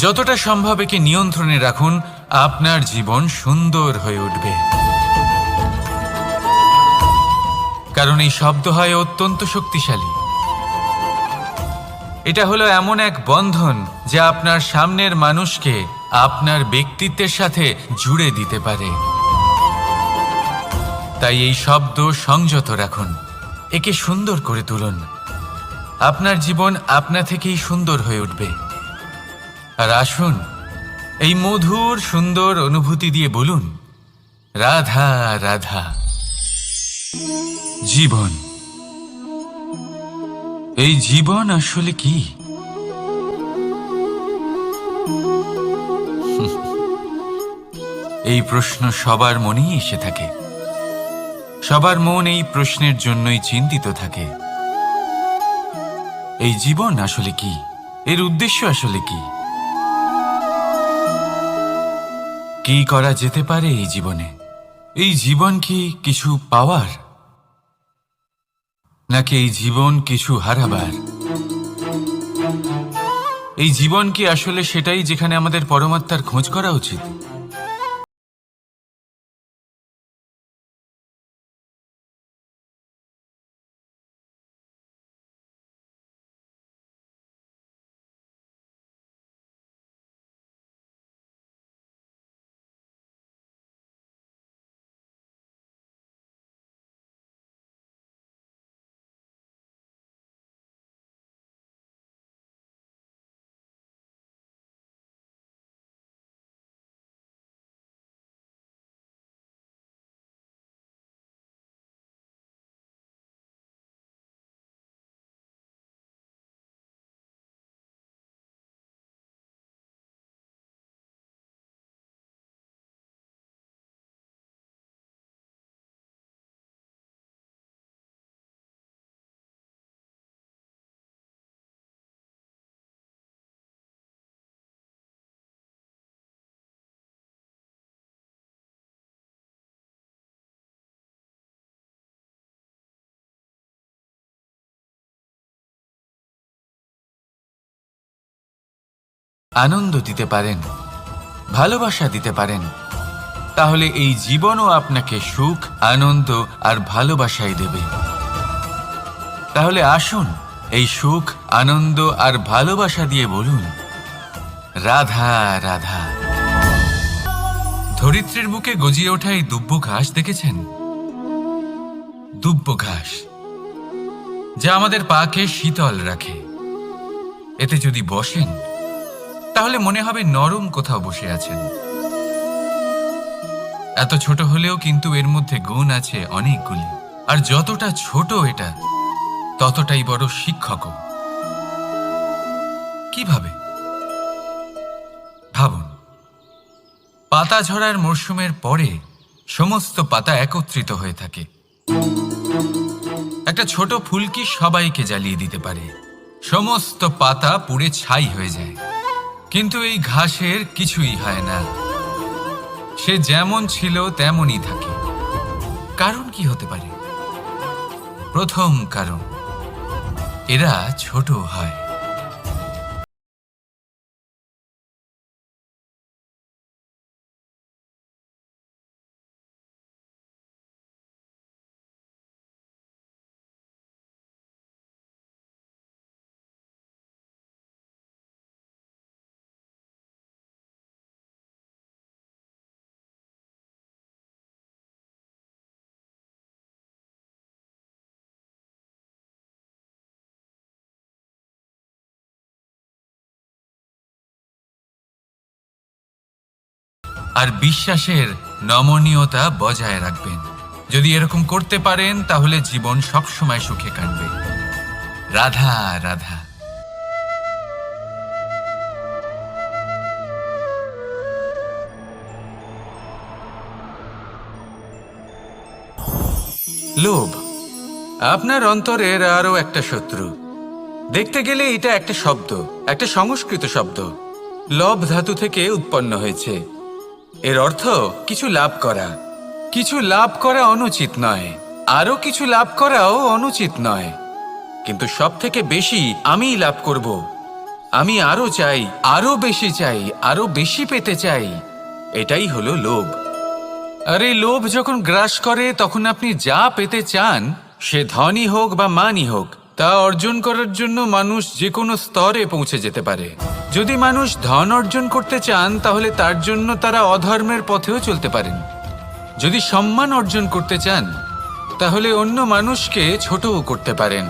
যতটা সম্ভব একে নিয়ন্ত্রণে রাখুন। আপনার জীবন সুন্দর হয়ে উঠবে। কারণ এই শব্দ হয় অত্যন্ত শক্তিশালী। এটা হলো এমন এক বন্ধন যা আপনার সামনের মানুষকে আপনার ব্যক্তিত্বের সাথে জুড়ে দিতে পারে। তাই এই শব্দ সংযত রাখুন, একে সুন্দর করে তুলুন। আপনার জীবন আপনা থেকেই সুন্দর হয়ে উঠবে। আর আসুন এই মধুর সুন্দর অনুভূতি দিয়ে বলুন, রাধা রাধা। জীবন, এই জীবন আসলে কি? এই প্রশ্ন সবার মনেই এসে থাকে। সবার মন এই প্রশ্নের জন্যই চিন্তিত থাকে। এই জীবন আসলে কি, এর উদ্দেশ্য আসলে কি, কি করা যেতে পারে এই জীবনে? এই জীবন কি কিছু পাওয়ার, নাকি এই জীবন কিছু হারাবার? এই জীবন কি আসলে সেটাই যেখানে আমাদের পরমাত্মার খোঁজ করা উচিত? আনন্দ দিতে পারেন, ভালোবাসা দিতে পারেন, তাহলে এই জীবনও আপনাকে সুখ, আনন্দ আর ভালোবাসাই দেবে। তাহলে আসুন এই সুখ, আনন্দ আর ভালোবাসা দিয়ে বলুন, রাধা রাধা। ধরিত্রীর বুকে গজিয়ে ওঠা এই দুব্ব ঘাস দেখেছেন? দুব্ব ঘাস, যা আমাদের পাকে শীতল রাখে। এতে যদি বসেন তাহলে মনে হবে নরম কোথাও বসে আছেন। এত ছোট হলেও কিন্তু এর মধ্যে গুণ আছে অনেকগুলি, আর যতটা ছোট এটা ততটাই বড় শিক্ষকও। কিভাবে? ভাবুন, পাতা ঝরার মরশুমের পরে সমস্ত পাতা একত্রিত হয়ে থাকে। একটা ছোট ফুলকি সবাইকে জ্বালিয়ে দিতে পারে, সমস্ত পাতা পুড়ে ছাই হয়ে যায়। কিন্তু এই ঘাসের কিছুই হয় না, সে যেমন ছিল তেমনই থাকে। কারণ কি হতে পারে? প্রথম কারণ, এরা ছোট হয়। আর বিশ্বাসের নমনীয়তা বজায় রাখবেন। যদি এরকম করতে পারেন তাহলে জীবন সবসময় সুখে কাটবে। রাধা রাধা। লোভ আপনার অন্তরের আরো একটা শত্রু। দেখতে গেলে এটা একটা শব্দ, একটা সংস্কৃত শব্দ, লব ধাতু থেকে উৎপন্ন হয়েছে। এর অর্থ কিছু লাভ করা। কিছু লাভ করা অনুচিত নয়, আরো কিছু লাভ করাও অনুচিত নয়, কিন্তু সব থেকে বেশি আমিই লাভ করব। আমি আরো চাই, আরো বেশি চাই, আরো বেশি পেতে চাই। এটাই হলো লোভ। আর এই লোভ যখন গ্রাস করে তখন আপনি যা পেতে চান, সে ধনই হোক বা মানই হোক, তা অর্জন করার জন্য মানুষ যে কোনো স্তরে পৌঁছে যেতে পারে। যদি মানুষ ধন অর্জন করতে চান তাহলে তার জন্য তারা অধর্মের পথেও চলতে পারেন। যদি সম্মান অর্জন করতে চান তাহলে অন্য মানুষকে ছোটও করতে পারেন।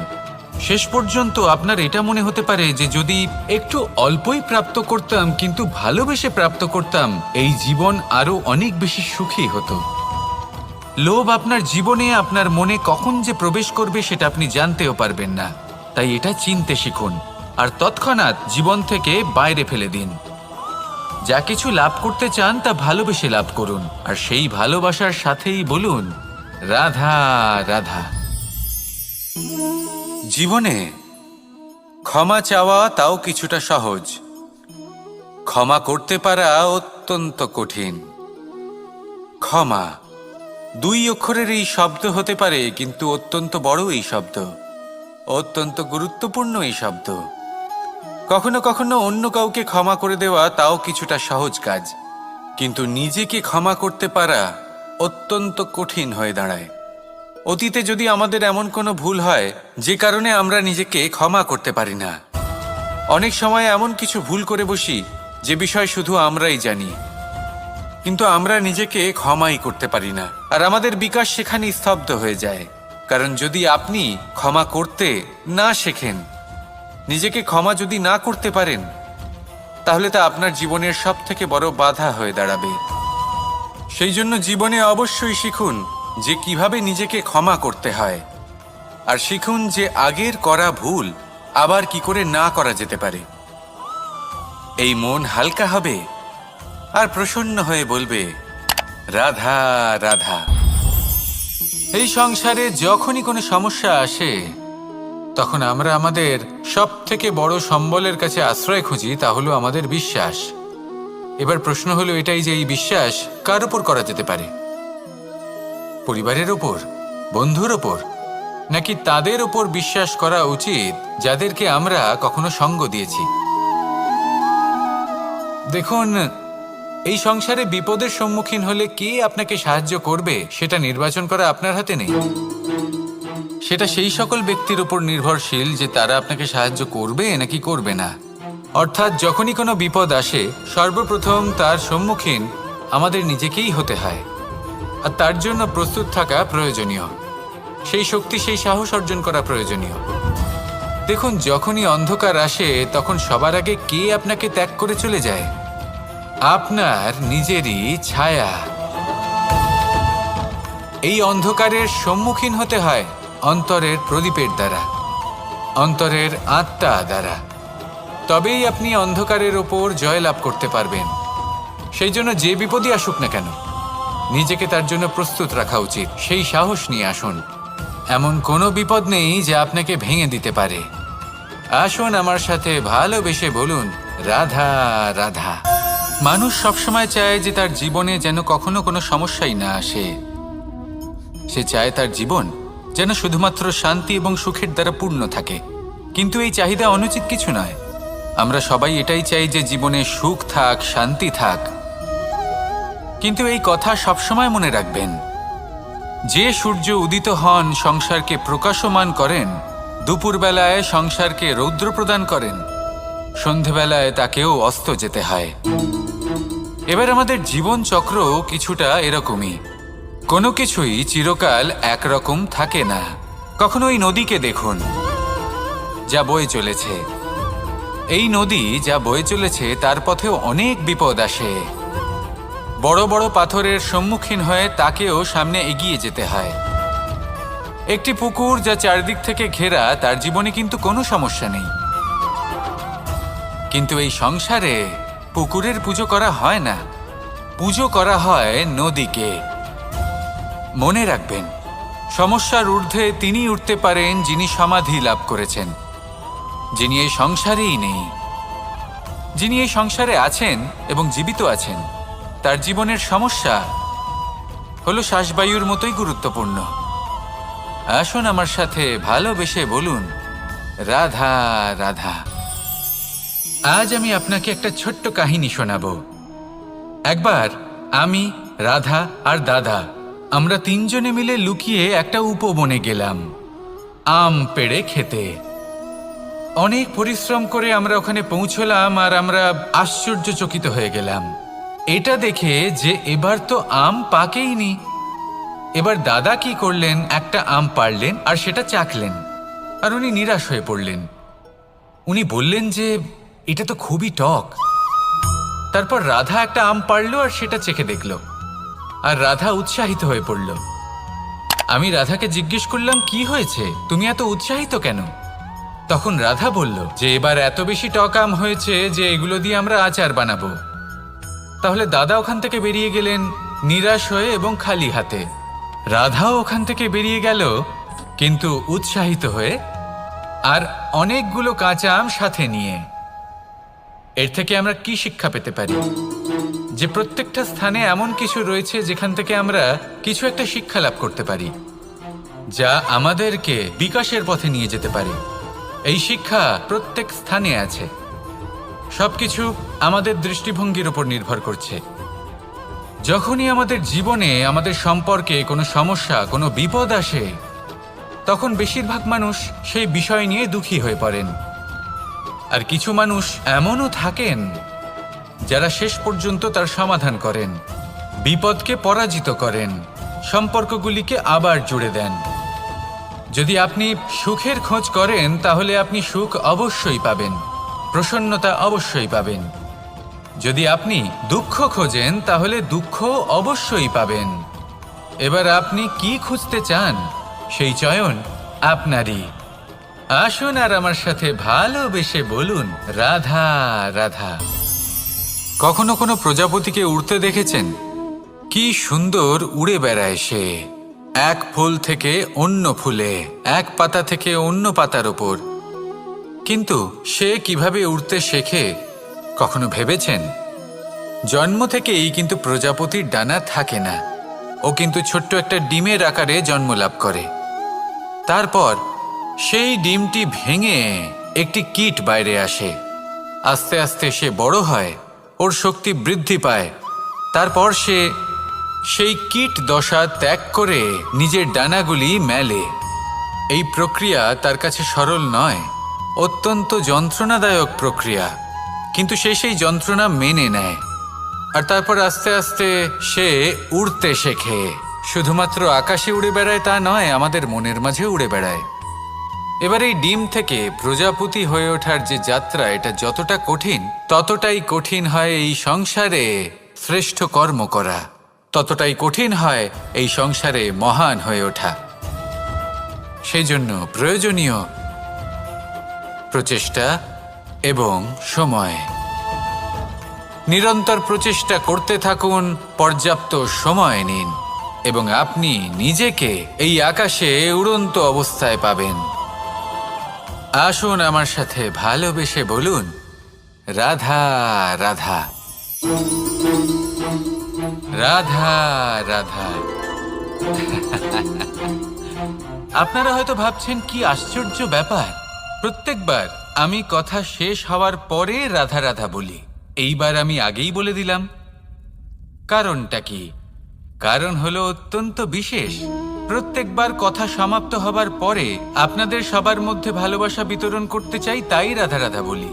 শেষ পর্যন্ত আপনার এটা মনে হতে পারে যে যদি একটু অল্পই প্রাপ্ত করতাম, কিন্তু ভালোবেসে প্রাপ্ত করতাম, এই জীবন আরো অনেক বেশি সুখী হতো। লোভ আপনার জীবনে, আপনার মনে কখন যে প্রবেশ করবে সেটা আপনি জানতেও পারবেন না। তাই এটা চিনতে শিখুন আর তৎক্ষণাৎ জীবন থেকে বাইরে ফেলে দিন। যা কিছু লাভ করতে চান তা ভালোবেসে লাভ করুন, আর সেই ভালোবাসার সাথেই বলুন, রাধা রাধা। জীবনে ক্ষমা চাওয়া তাও কিছুটা সহজ, ক্ষমা করতে পারা অত্যন্ত কঠিন। ক্ষমা 2 অক্ষরের এই শব্দ হতে পারে, কিন্তু অত্যন্ত বড় এই শব্দ, অত্যন্ত গুরুত্বপূর্ণ এই শব্দ। কখনো কখনো অন্য কাউকে ক্ষমা করে দেওয়া তাও কিছুটা সহজ কাজ, কিন্তু নিজেকে ক্ষমা করতে পারা অত্যন্ত কঠিন হয়ে দাঁড়ায়। অতীতে যদি আমাদের এমন কোনো ভুল হয় যে কারণে আমরা নিজেকে ক্ষমা করতে পারি না, অনেক সময় এমন কিছু ভুল করে বসি যে বিষয় শুধু আমরাই জানি, কিন্তু আমরা নিজেকে ক্ষমাই করতে পারি না, আর আমাদের বিকাশ সেখানেই স্তব্ধ হয়ে যায়। কারণ যদি আপনি ক্ষমা করতে না শেখেন, নিজেকে ক্ষমা যদি না করতে পারেন, তাহলে তা আপনার জীবনের সবথেকে বড় বাধা হয়ে দাঁড়াবে। সেই জন্য জীবনে অবশ্যই শিখুন যে কিভাবে নিজেকে ক্ষমা করতে হয়, আর শিখুন যে আগের করা ভুল আবার কি করে না করা যেতে পারে। এই মন হালকা হবে আর প্রসন্ন হয়ে বলবে, রাধা রাধা। এই সংসারে যখনই কোনো সমস্যা আসে, তখন আমরা আমাদের সবথেকে বড় সম্বলের কাছে আশ্রয় খুঁজি, তা হলো আমাদের বিশ্বাস। এবার প্রশ্ন হলো এটাই যে এই বিশ্বাস কার উপর করা যেতে পারে? পরিবারের উপর, বন্ধুর উপর, নাকি তাদের উপর বিশ্বাস করা উচিত যাদেরকে আমরা কখনো সঙ্গ দিয়েছি? দেখুন, এই সংসারে বিপদের সম্মুখীন হলে কে আপনাকে সাহায্য করবে সেটা নির্বাচন করা আপনার হাতে নেই। সেটা সেই সকল ব্যক্তির উপর নির্ভরশীল যে তারা আপনাকে সাহায্য করবে নাকি করবে না। অর্থাৎ যখনই কোনো বিপদ আসে, সর্বপ্রথম তার সম্মুখীন আমাদের নিজেকেই হতে হয়, আর তার জন্য প্রস্তুত থাকা প্রয়োজনীয়। সেই শক্তি, সেই সাহস অর্জন করা প্রয়োজনীয়। দেখুন, যখনই অন্ধকার আসে তখন সবার আগে কে আপনাকে ত্যাগ করে চলে যায়? আপনার নিজেরই ছায়া। এই অন্ধকারের সম্মুখীন হতে হয় অন্তরের প্রদীপের দ্বারা, অন্তরের আত্মা দ্বারা। তবেই আপনি অন্ধকারের ওপর জয়লাভ করতে পারবেন। সেই জন্য যে বিপদই আসুক না কেন, নিজেকে তার জন্য প্রস্তুত রাখা উচিত। সেই সাহস নিয়ে আসুন। এমন কোনো বিপদ নেই যা আপনাকে ভেঙে দিতে পারে। আসুন আমার সাথে ভালোবেসে বলুন, রাধা রাধা। মানুষ সবসময় চায় যে তার জীবনে যেন কখনো কোনো সমস্যাই না আসে। সে চায় তার জীবন যেন শুধুমাত্র শান্তি এবং সুখের দ্বারা পূর্ণ থাকে। কিন্তু এই চাহিদা অনুচিত কিছু নয়। আমরা সবাই এটাই চাই যে জীবনে সুখ থাক, শান্তি থাক। কিন্তু এই কথা সবসময় মনে রাখবেন, যে সূর্য উদিত হন সংসারকে প্রকাশমান করেন, দুপুরবেলায় সংসারকে রৌদ্র প্রদান করেন, সন্ধেবেলায় তাকেও অস্ত যেতে হয়। এবার আমাদের জীবন চক্র কিছুটা এরকমই। কোনো কিছুই চিরকাল একরকম থাকে না। কখনো এই নদীকে দেখুন, যা বয়ে চলেছে। এই নদী যা বয়ে চলেছে তার পথেও অনেক বিপদ আসে। বড় বড় পাথরের সম্মুখীন হয়ে তাকেও সামনে এগিয়ে যেতে হয়। একটি পুকুর যা চারদিক থেকে ঘেরা, তার জীবনে কিন্তু কোনো সমস্যা নেই। কিন্তু এই সংসারে পুকুরের পুজো করা হয় না, পুজো করা হয় নদীকে। মনে রাখবেন, সমস্যার ঊর্ধ্বে তিনি উঠতে পারেন যিনি সমাধি লাভ করেছেন, যিনি এই সংসারেই নেই। যিনি এই সংসারে আছেন এবং জীবিত আছেন, তার জীবনের সমস্যা হলো শ্বাসবায়ুর মতোই গুরুত্বপূর্ণ। আসুন আমার সাথে ভালোবেসে বলুন, রাধা রাধা। আজ আমি আপনাকে একটা ছোট্ট কাহিনী শোনাব। একবার আমি, রাধা আর দাদা, আমরা তিনজনে মিলে লুকিয়ে একটা উপবনে গেলাম আম পেড়ে খেতে। অনেক পরিশ্রম করে আমরা ওখানে পৌঁছলাম, আর আমরা আশ্চর্যচকিত হয়ে গেলাম এটা দেখে যে এবার তো আম পাকেইনি। এবার দাদা কি করলেন, একটা আম পাড়লেন আর সেটা চাখলেন, আর উনি নিরাশ হয়ে পড়লেন। উনি বললেন যে এটা তো খুবই টক। তারপর রাধা একটা আম পাড়লো আর সেটা চেখে দেখলো, আর রাধা উৎসাহিত হয়ে পড়ল। আমি রাধাকে জিজ্ঞেস করলাম, কি হয়েছে, তুমি এত উৎসাহিত কেন? তখন রাধা বলল যে এবার এত বেশি টক আম হয়েছে যে এগুলো দিয়ে আমরা আচার বানাবো। তাহলে দাদা ওখান থেকে বেরিয়ে গেলেন নিরাশ হয়ে এবং খালি হাতে। রাধাও ওখান থেকে বেরিয়ে গেল কিন্তু উৎসাহিত হয়ে আর অনেকগুলো কাঁচা আম সাথে নিয়ে। এর থেকে আমরা কি শিক্ষা পেতে পারি? যে প্রত্যেকটা স্থানে এমন কিছু রয়েছে যেখান থেকে আমরা কিছু একটা শিক্ষা লাভ করতে পারি, যা আমাদেরকে বিকাশের পথে নিয়ে যেতে পারে। এই শিক্ষা প্রত্যেক স্থানে আছে। সবকিছু আমাদের দৃষ্টিভঙ্গির উপর নির্ভর করছে। যখনই আমাদের জীবনে আমাদের সম্পর্কে কোনো সমস্যা, কোনো বিপদ আসে, তখন বেশিরভাগ মানুষ সেই বিষয় নিয়ে দুঃখী হয়ে পড়েন। আর কিছু মানুষ এমনও থাকেন যারা শেষ পর্যন্ত তার সমাধান করেন, বিপদকে পরাজিত করেন, সম্পর্কগুলিকে আবার জুড়ে দেন। যদি আপনি সুখের খোঁজ করেন তাহলে আপনি সুখ অবশ্যই পাবেন, প্রসন্নতা অবশ্যই পাবেন। যদি আপনি দুঃখ খোঁজেন তাহলে দুঃখ অবশ্যই পাবেন। এবার আপনি কি খুঁজতে চান সেই চয়ন আপনারই। আসুন আর আমার সাথে ভালোবেসে বলুন, রাধা রাধা। কখনো কোনো প্রজাপতিকে উড়তে দেখেছেন? কি সুন্দর উড়ে বেড়ায় সে, এক ফুল থেকে অন্য ফুলে, এক পাতা থেকে অন্য পাতার ওপর। কিন্তু সে কিভাবে উড়তে শেখে কখনো ভেবেছেন? জন্ম থেকেই কিন্তু প্রজাপতির ডানা থাকে না। ও কিন্তু ছোট্ট একটা ডিমের আকারে জন্ম লাভ করে। তারপর সেই ডিমটি ভেঙে একটি কীট বাইরে আসে। আস্তে আস্তে সে বড় হয়, ওর শক্তি বৃদ্ধি পায়। তারপর সে সেই কীট দশা ত্যাগ করে নিজের ডানাগুলি মেলে। এই প্রক্রিয়া তার কাছে সরল নয়, অত্যন্ত যন্ত্রণাদায়ক প্রক্রিয়া, কিন্তু সে সেই যন্ত্রণা মেনে নেয়। আর তারপর আস্তে আস্তে সে উড়তে শেখে। শুধুমাত্র আকাশে উড়ে বেড়ায় তা নয়, আমাদের মনের মাঝে উড়ে বেড়ায়। এবার এই ডিম থেকে প্রজাপতি হয়ে ওঠার যে যাত্রা, এটা যতটা কঠিন, ততটাই কঠিন হয় এই সংসারে শ্রেষ্ঠ কর্ম করা, ততটাই কঠিন হয় এই সংসারে মহান হয়ে ওঠা। সেই জন্য প্রয়োজনীয় প্রচেষ্টা এবং সময়। নিরন্তর প্রচেষ্টা করতে থাকুন, পর্যাপ্ত সময় নিন, এবং আপনি নিজেকে এই আকাশে উড়ন্ত অবস্থায় পাবেন। আসুন আমার সাথে ভালোবেসে বলুন, রাধা রাধা রাধা রাধা। আপনারা হয়তো ভাবছেন কি আশ্চর্য ব্যাপার, প্রত্যেকবার আমি কথা শেষ হওয়ার পরে রাধা রাধা বলি। এইবার আমি আগেই বলে দিলাম। কারণটা কি? কারণ হলো অত্যন্ত বিশেষ। প্রত্যেকবার কথা সমাপ্ত হবার পরে আপনাদের সবার মধ্যে ভালোবাসা বিতরণ করতে চাই, তাই রাধা রাধা বলি।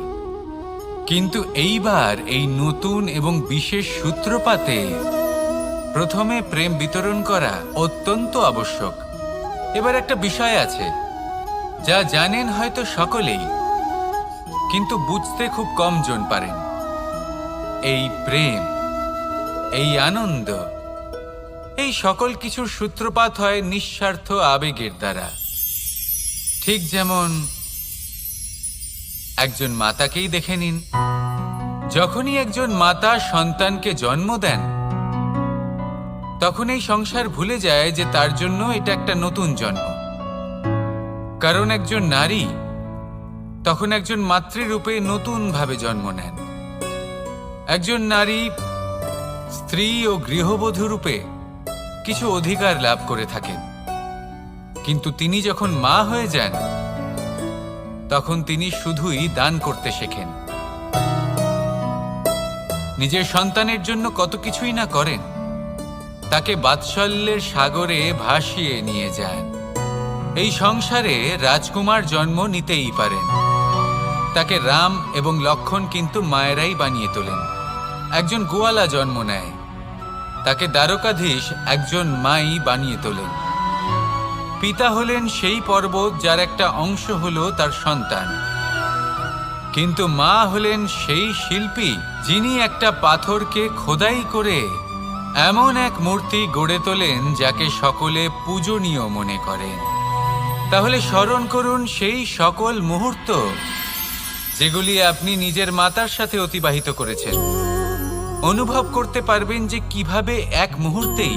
কিন্তু এইবার এই নতুন এবং বিশেষ সূত্রপাতে প্রথমে প্রেম বিতরণ করা অত্যন্ত আবশ্যক। এবার একটা বিষয় আছে যা জানেন হয়তো সকলেই, কিন্তু বুঝতে খুব কম জন পারেন। এই প্রেম, এই আনন্দ, এই সকল কিছুর সূত্রপাত হয় নিঃস্বার্থ আবেগের দ্বারা। ঠিক যেমন একজন মাতাকেই দেখে নিন। যখনই একজন মাতা সন্তানকে জন্ম দেন, তখন এই সংসার ভুলে যায় যে তার জন্য এটা একটা নতুন জন্ম। কারণ একজন নারী তখন একজন মাতৃরূপে নতুনভাবে জন্ম নেন। একজন নারী স্ত্রী ও গৃহবধূ রূপে কিছু অধিকার লাভ করে থাকেন, কিন্তু তিনি যখন মা হয়ে যান তখন তিনি শুধুই দান করতে শেখেন। নিজের সন্তানের জন্য কত কিছুই না করেন, তাকে বাৎসল্যের সাগরে ভাসিয়ে নিয়ে যান। এই সংসারে রাজকুমার জন্ম নিতেই পারেন, তাকে রাম এবং লক্ষ্মণ কিন্তু মায়েরাই বানিয়ে তোলেন। একজন গোয়ালা জন্ম নেয়, তাকে দ্বারকাধীশ একজন মাই বানিয়ে তোলেন। পিতা হলেন সেই পর্বত যার একটা অংশ হলো তার সন্তান, কিন্তু মা হলেন সেই শিল্পী যিনি একটা পাথরকে খোদাই করে এমন এক মূর্তি গড়ে তোলেন যাকে সকলে পূজনীয় মনে করেন। তাহলে স্মরণ করুন সেই সকল মুহূর্ত যেগুলি আপনি নিজের মাতার সাথে অতিবাহিত করেছেন। অনুভব করতে পারবেন যে কিভাবে এক মুহূর্তেই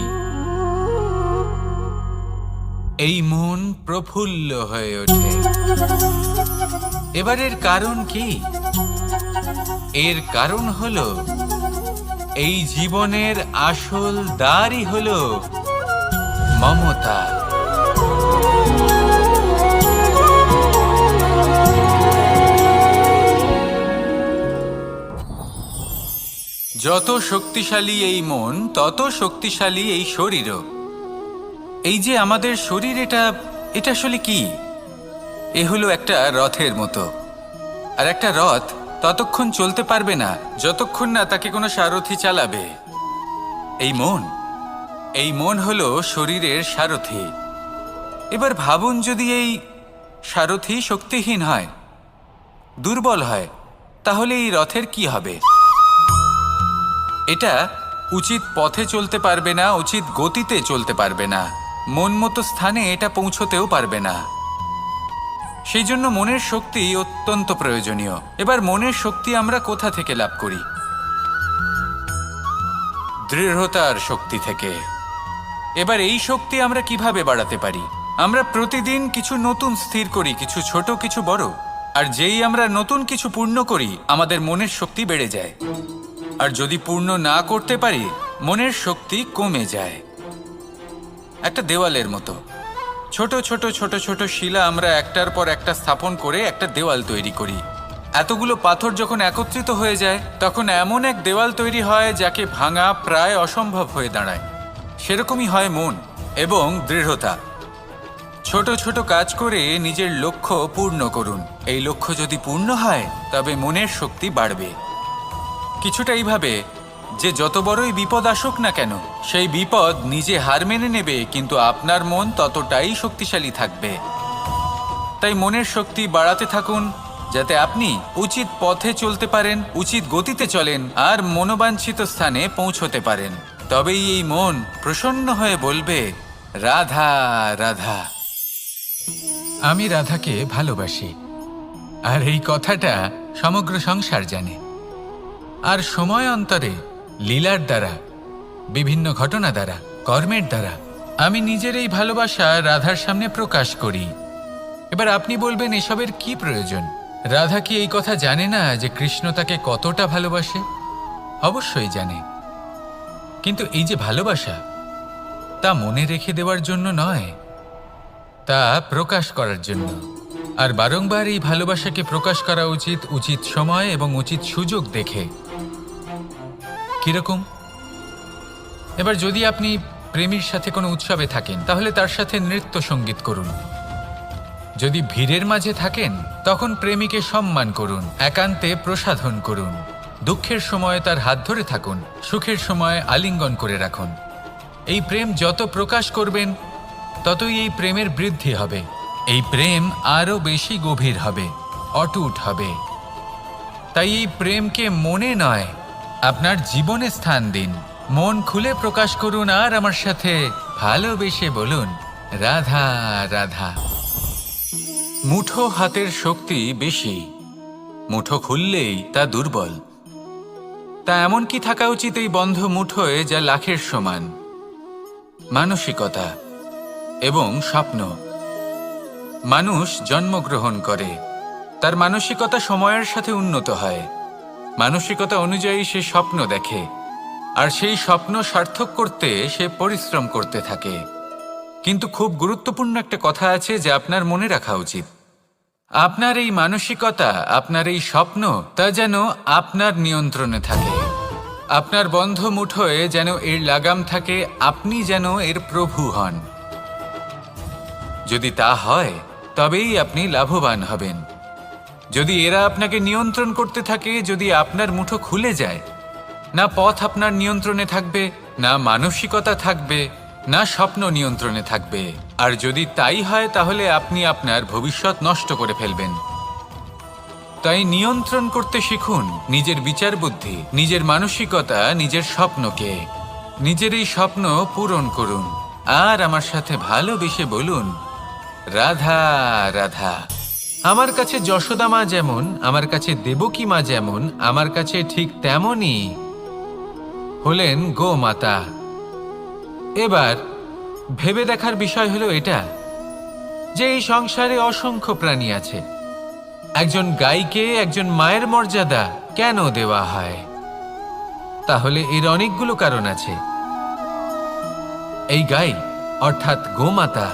এই মন প্রফুল্ল হয়ে ওঠে। এবার এর কারণ কি? এর কারণ হলো এই জীবনের আসল দ্বারই হলো মমতা। যত শক্তিশালী এই মন, তত শক্তিশালী এই শরীরও। এই যে আমাদের শরীর, এটা আসলে কি? এ হলো একটা রথের মতো। আর একটা রথ ততক্ষণ চলতে পারবে না যতক্ষণ না তাকে কোনো সারথি চালাবে। এই মন হলো শরীরের সারথি। এবার ভাবুন, যদি এই সারথি শক্তিহীন হয়, দুর্বল হয়, তাহলে এই রথের কি হবে? এটা উচিত পথে চলতে পারবে না, উচিত গতিতে চলতে পারবে না, মন মতো স্থানে এটা পৌঁছতেও পারবে না। সেই জন্য মনের শক্তি অত্যন্ত প্রয়োজনীয়। এবার মনের শক্তি আমরা কোথা থেকে লাভ করি? দৃঢ়তার শক্তি থেকে। এবার এই শক্তি আমরা কিভাবে বাড়াতে পারি? আমরা প্রতিদিন কিছু নতুন স্থির করি, কিছু ছোট কিছু বড়। আর যেই আমরা নতুন কিছু পূর্ণ করি, আমাদের মনের শক্তি বেড়ে যায়। আর যদি পূর্ণ না করতে পারি, মনের শক্তি কমে যায়। একটা দেওয়ালের মতো ছোট ছোট ছোট ছোট শিলা আমরা একটার পর একটা স্থাপন করে একটা দেওয়াল তৈরি করি। এতগুলো পাথর যখন একত্রিত হয়ে যায়, তখন এমন এক দেওয়াল তৈরি হয় যাকে ভাঙা প্রায় অসম্ভব হয়ে দাঁড়ায়। সেরকমই হয় মন এবং দৃঢ়তা। ছোট ছোট কাজ করে নিজের লক্ষ্য পূর্ণ করুন। এই লক্ষ্য যদি পূর্ণ হয়, তবে মনের শক্তি বাড়বে। কিছুটা এইভাবে যে যত বড়ই বিপদ আসুক না কেন, সেই বিপদ নিজে হার মেনে নেবে, কিন্তু আপনার মন ততটাই শক্তিশালী থাকবে। তাই মনের শক্তি বাড়াতে থাকুন, যাতে আপনি উচিত পথে চলতে পারেন, উচিত গতিতে চলেন আর মনোবাঞ্ছিত স্থানে পৌঁছতে পারেন। তবেই এই মন প্রসন্ন হয়ে বলবে, রাধা রাধা। আমি রাধাকে ভালোবাসি, আর এই কথাটা সমগ্র সংসার জানে। আর সময় অন্তরে লীলার দ্বারা, বিভিন্ন ঘটনা দ্বারা, কর্মের দ্বারা আমি নিজের এই ভালোবাসা রাধার সামনে প্রকাশ করি। এবার আপনি বলবেন, এসবের কি প্রয়োজন? রাধা কি এই কথা জানে না যে কৃষ্ণ তাকে কতটা ভালোবাসে? অবশ্যই জানে, কিন্তু এই যে ভালোবাসা, তা মনে রেখে দেওয়ার জন্য নয়, তা প্রকাশ করার জন্য। আর বারংবার এই ভালোবাসাকে প্রকাশ করা উচিত, উচিত সময় এবং উচিত সুযোগ দেখে। কিরকম? এবার যদি আপনি প্রেমীর সাথে কোনো উৎসবে থাকেন, তাহলে তার সাথে নৃত্য সঙ্গীত করুন। যদি ভিড়ের মাঝে থাকেন, তখন প্রেমীকে সম্মান করুন, একান্তে প্রসাধন করুন। দুঃখের সময় তার হাত ধরে থাকুন, সুখের সময় আলিঙ্গন করে রাখুন। এই প্রেম যত প্রকাশ করবেন, ততই এই প্রেমের বৃদ্ধি হবে। এই প্রেম আরও বেশি গভীর হবে, অটুট হবে। তাই এই প্রেমকে মনে নয়, আপনার জীবনে স্থান দিন। মন খুলে প্রকাশ করুন আর আমার সাথে ভালোবেসে বলুন, রাধা রাধা। মুঠো হাতের শক্তি বেশি, মুঠো খুললেই তা দুর্বল। তা এমন কি থাকা উচিত এই বন্ধ মুঠোয় যা লাখের সমান? মানসিকতা এবং স্বপ্ন। মানুষ জন্মগ্রহণ করে, তার মানসিকতা সময়ের সাথে উন্নত হয়। মানসিকতা অনুযায়ী সে স্বপ্ন দেখে, আর সেই স্বপ্ন সার্থক করতে সে পরিশ্রম করতে থাকে। কিন্তু খুব গুরুত্বপূর্ণ একটা কথা আছে যা আপনার মনে রাখা উচিত। আপনার এই মানসিকতা, আপনার এই স্বপ্ন, তা যেন আপনার নিয়ন্ত্রণে থাকে। আপনার বন্ধ মুঠোয় যেন এর লাগাম থাকে, আপনি যেন এর প্রভু হন। যদি তা হয়, তবেই আপনি লাভবান হবেন। যদি এরা আপনাকে নিয়ন্ত্রণ করতে থাকে, যদি আপনার মুঠো খুলে যায়, না পথ আপনার নিয়ন্ত্রণে থাকবে, না মানসিকতা থাকবে, না স্বপ্ন নিয়ন্ত্রণে থাকবে। আর যদি তাই হয়, তাহলে আপনি আপনার ভবিষ্যৎ নষ্ট করে ফেলবেন। তাই নিয়ন্ত্রণ করতে শিখুন নিজের বিচার বুদ্ধি, নিজের মানসিকতা, নিজের স্বপ্নকে। নিজের এই স্বপ্ন পূরণ করুন আর আমার সাথে ভালোবেসে বলুন, রাধা রাধা। আমার কাছে যশোদা মা যেমন, আমার কাছে দেবকী মা যেমন, আমার কাছে ঠিক তেমনই হলেন গোমাতা। এবার ভেবে দেখার বিষয় হলো এটা যে এই সংসারে অসংখ্য প্রাণী আছে, একজন গাইকে একজন মায়ের মর্যাদা কেন দেওয়া হয়? তাহলে এর অনেকগুলো কারণ আছে। এই গাই অর্থাৎ গোমাতা,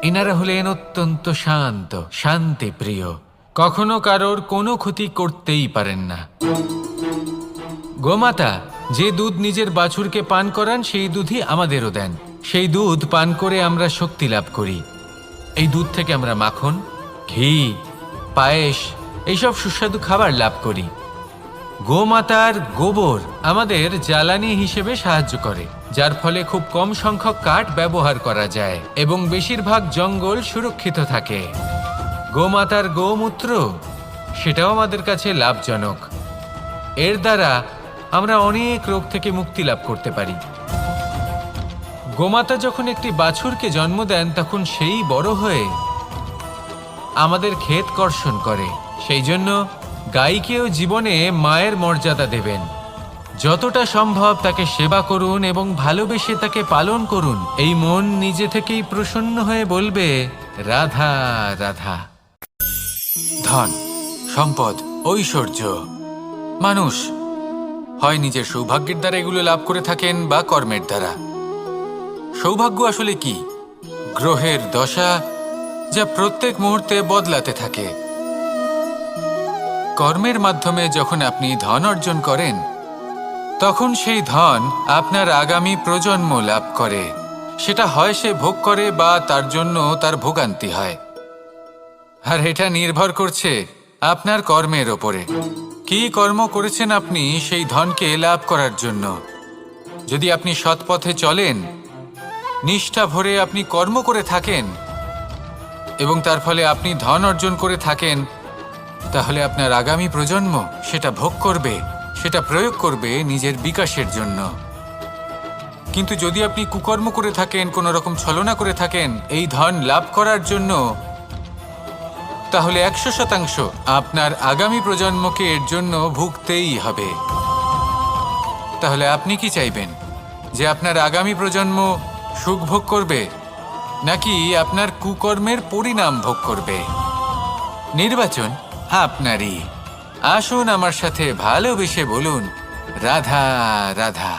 এনারা হলেন অত্যন্ত শান্ত, শান্তিপ্রিয়, কখনো কারোর কোনো ক্ষতি করতেই পারেন না। গোমাতা যে দুধ নিজের বাছুরকে পান করান সেই দুধই আমাদেরও দেন। সেই দুধ পান করে আমরা শক্তি লাভ করি। এই দুধ থেকে আমরা মাখন, ঘি, পায়েস এইসব সুস্বাদু খাবার লাভ করি। গোমাতার গোবর আমাদের জ্বালানি হিসেবে সাহায্য করে, যার ফলে খুব কম সংখ্যক কাঠ ব্যবহার করা যায় এবং বেশিরভাগ জঙ্গল সুরক্ষিত থাকে। গোমাতার গোমূত্র সেটাও আমাদের কাছে লাভজনক। এর দ্বারা আমরা অনেক রোগ থেকে মুক্তি লাভ করতে পারি। গোমাতা যখন একটি বাছুরকে জন্ম দেন তখন সেই বড় হয়ে আমাদের ক্ষেত কর্ষণ করে। সেই জন্য গাইকেও জীবনে মায়ের মর্যাদা দেবেন। যতটা সম্ভব তাকে সেবা করুন এবং ভালোবেসে তাকে পালন করুন। এই মন নিজে থেকেই প্রসন্ন হয়ে বলবে, রাধা রাধা। ধন, সম্পদ, ঐশ্বর্য, মানুষ হয় নিজের সৌভাগ্যের দ্বারা এগুলো লাভ করে থাকেন বা কর্মের দ্বারা। সৌভাগ্য আসলে কি? গ্রহের দশা যা প্রত্যেক মুহূর্তে বদলাতে থাকে। কর্মের মাধ্যমে যখন আপনি ধন অর্জন করেন তখন সেই ধন আপনার আগামী প্রজন্ম লাভ করে। সেটা হয় সে ভোগ করে বা তার জন্য তার ভোগান্তি হয়। আর এটা নির্ভর করছে আপনার কর্মের ওপরে। কি কর্ম করেছেন আপনি সেই ধনকে লাভ করার জন্য? যদি আপনি সৎ পথে চলেন, নিষ্ঠা ভরে আপনি কর্ম করে থাকেন এবং তার ফলে আপনি ধন অর্জন করে থাকেন, তাহলে আপনার আগামী প্রজন্ম সেটা ভোগ করবে, সেটা প্রয়োগ করবে নিজের বিকাশের জন্য। কিন্তু যদি আপনি কুকর্ম করে থাকেন, কোনো রকম ছলনা করে থাকেন এই ধন লাভ করার জন্য, তাহলে 100% আপনার আগামী প্রজন্মকে এর জন্য ভুগতেই হবে। তাহলে আপনি কি চাইবেন? যে আপনার আগামী প্রজন্ম সুখ ভোগ করবে নাকি আপনার কুকর্মের পরিণাম ভোগ করবে? নির্বাচন আপনারই। আসুন আমার সাথে ভালোবেসে বলুন, রাধা রাধা।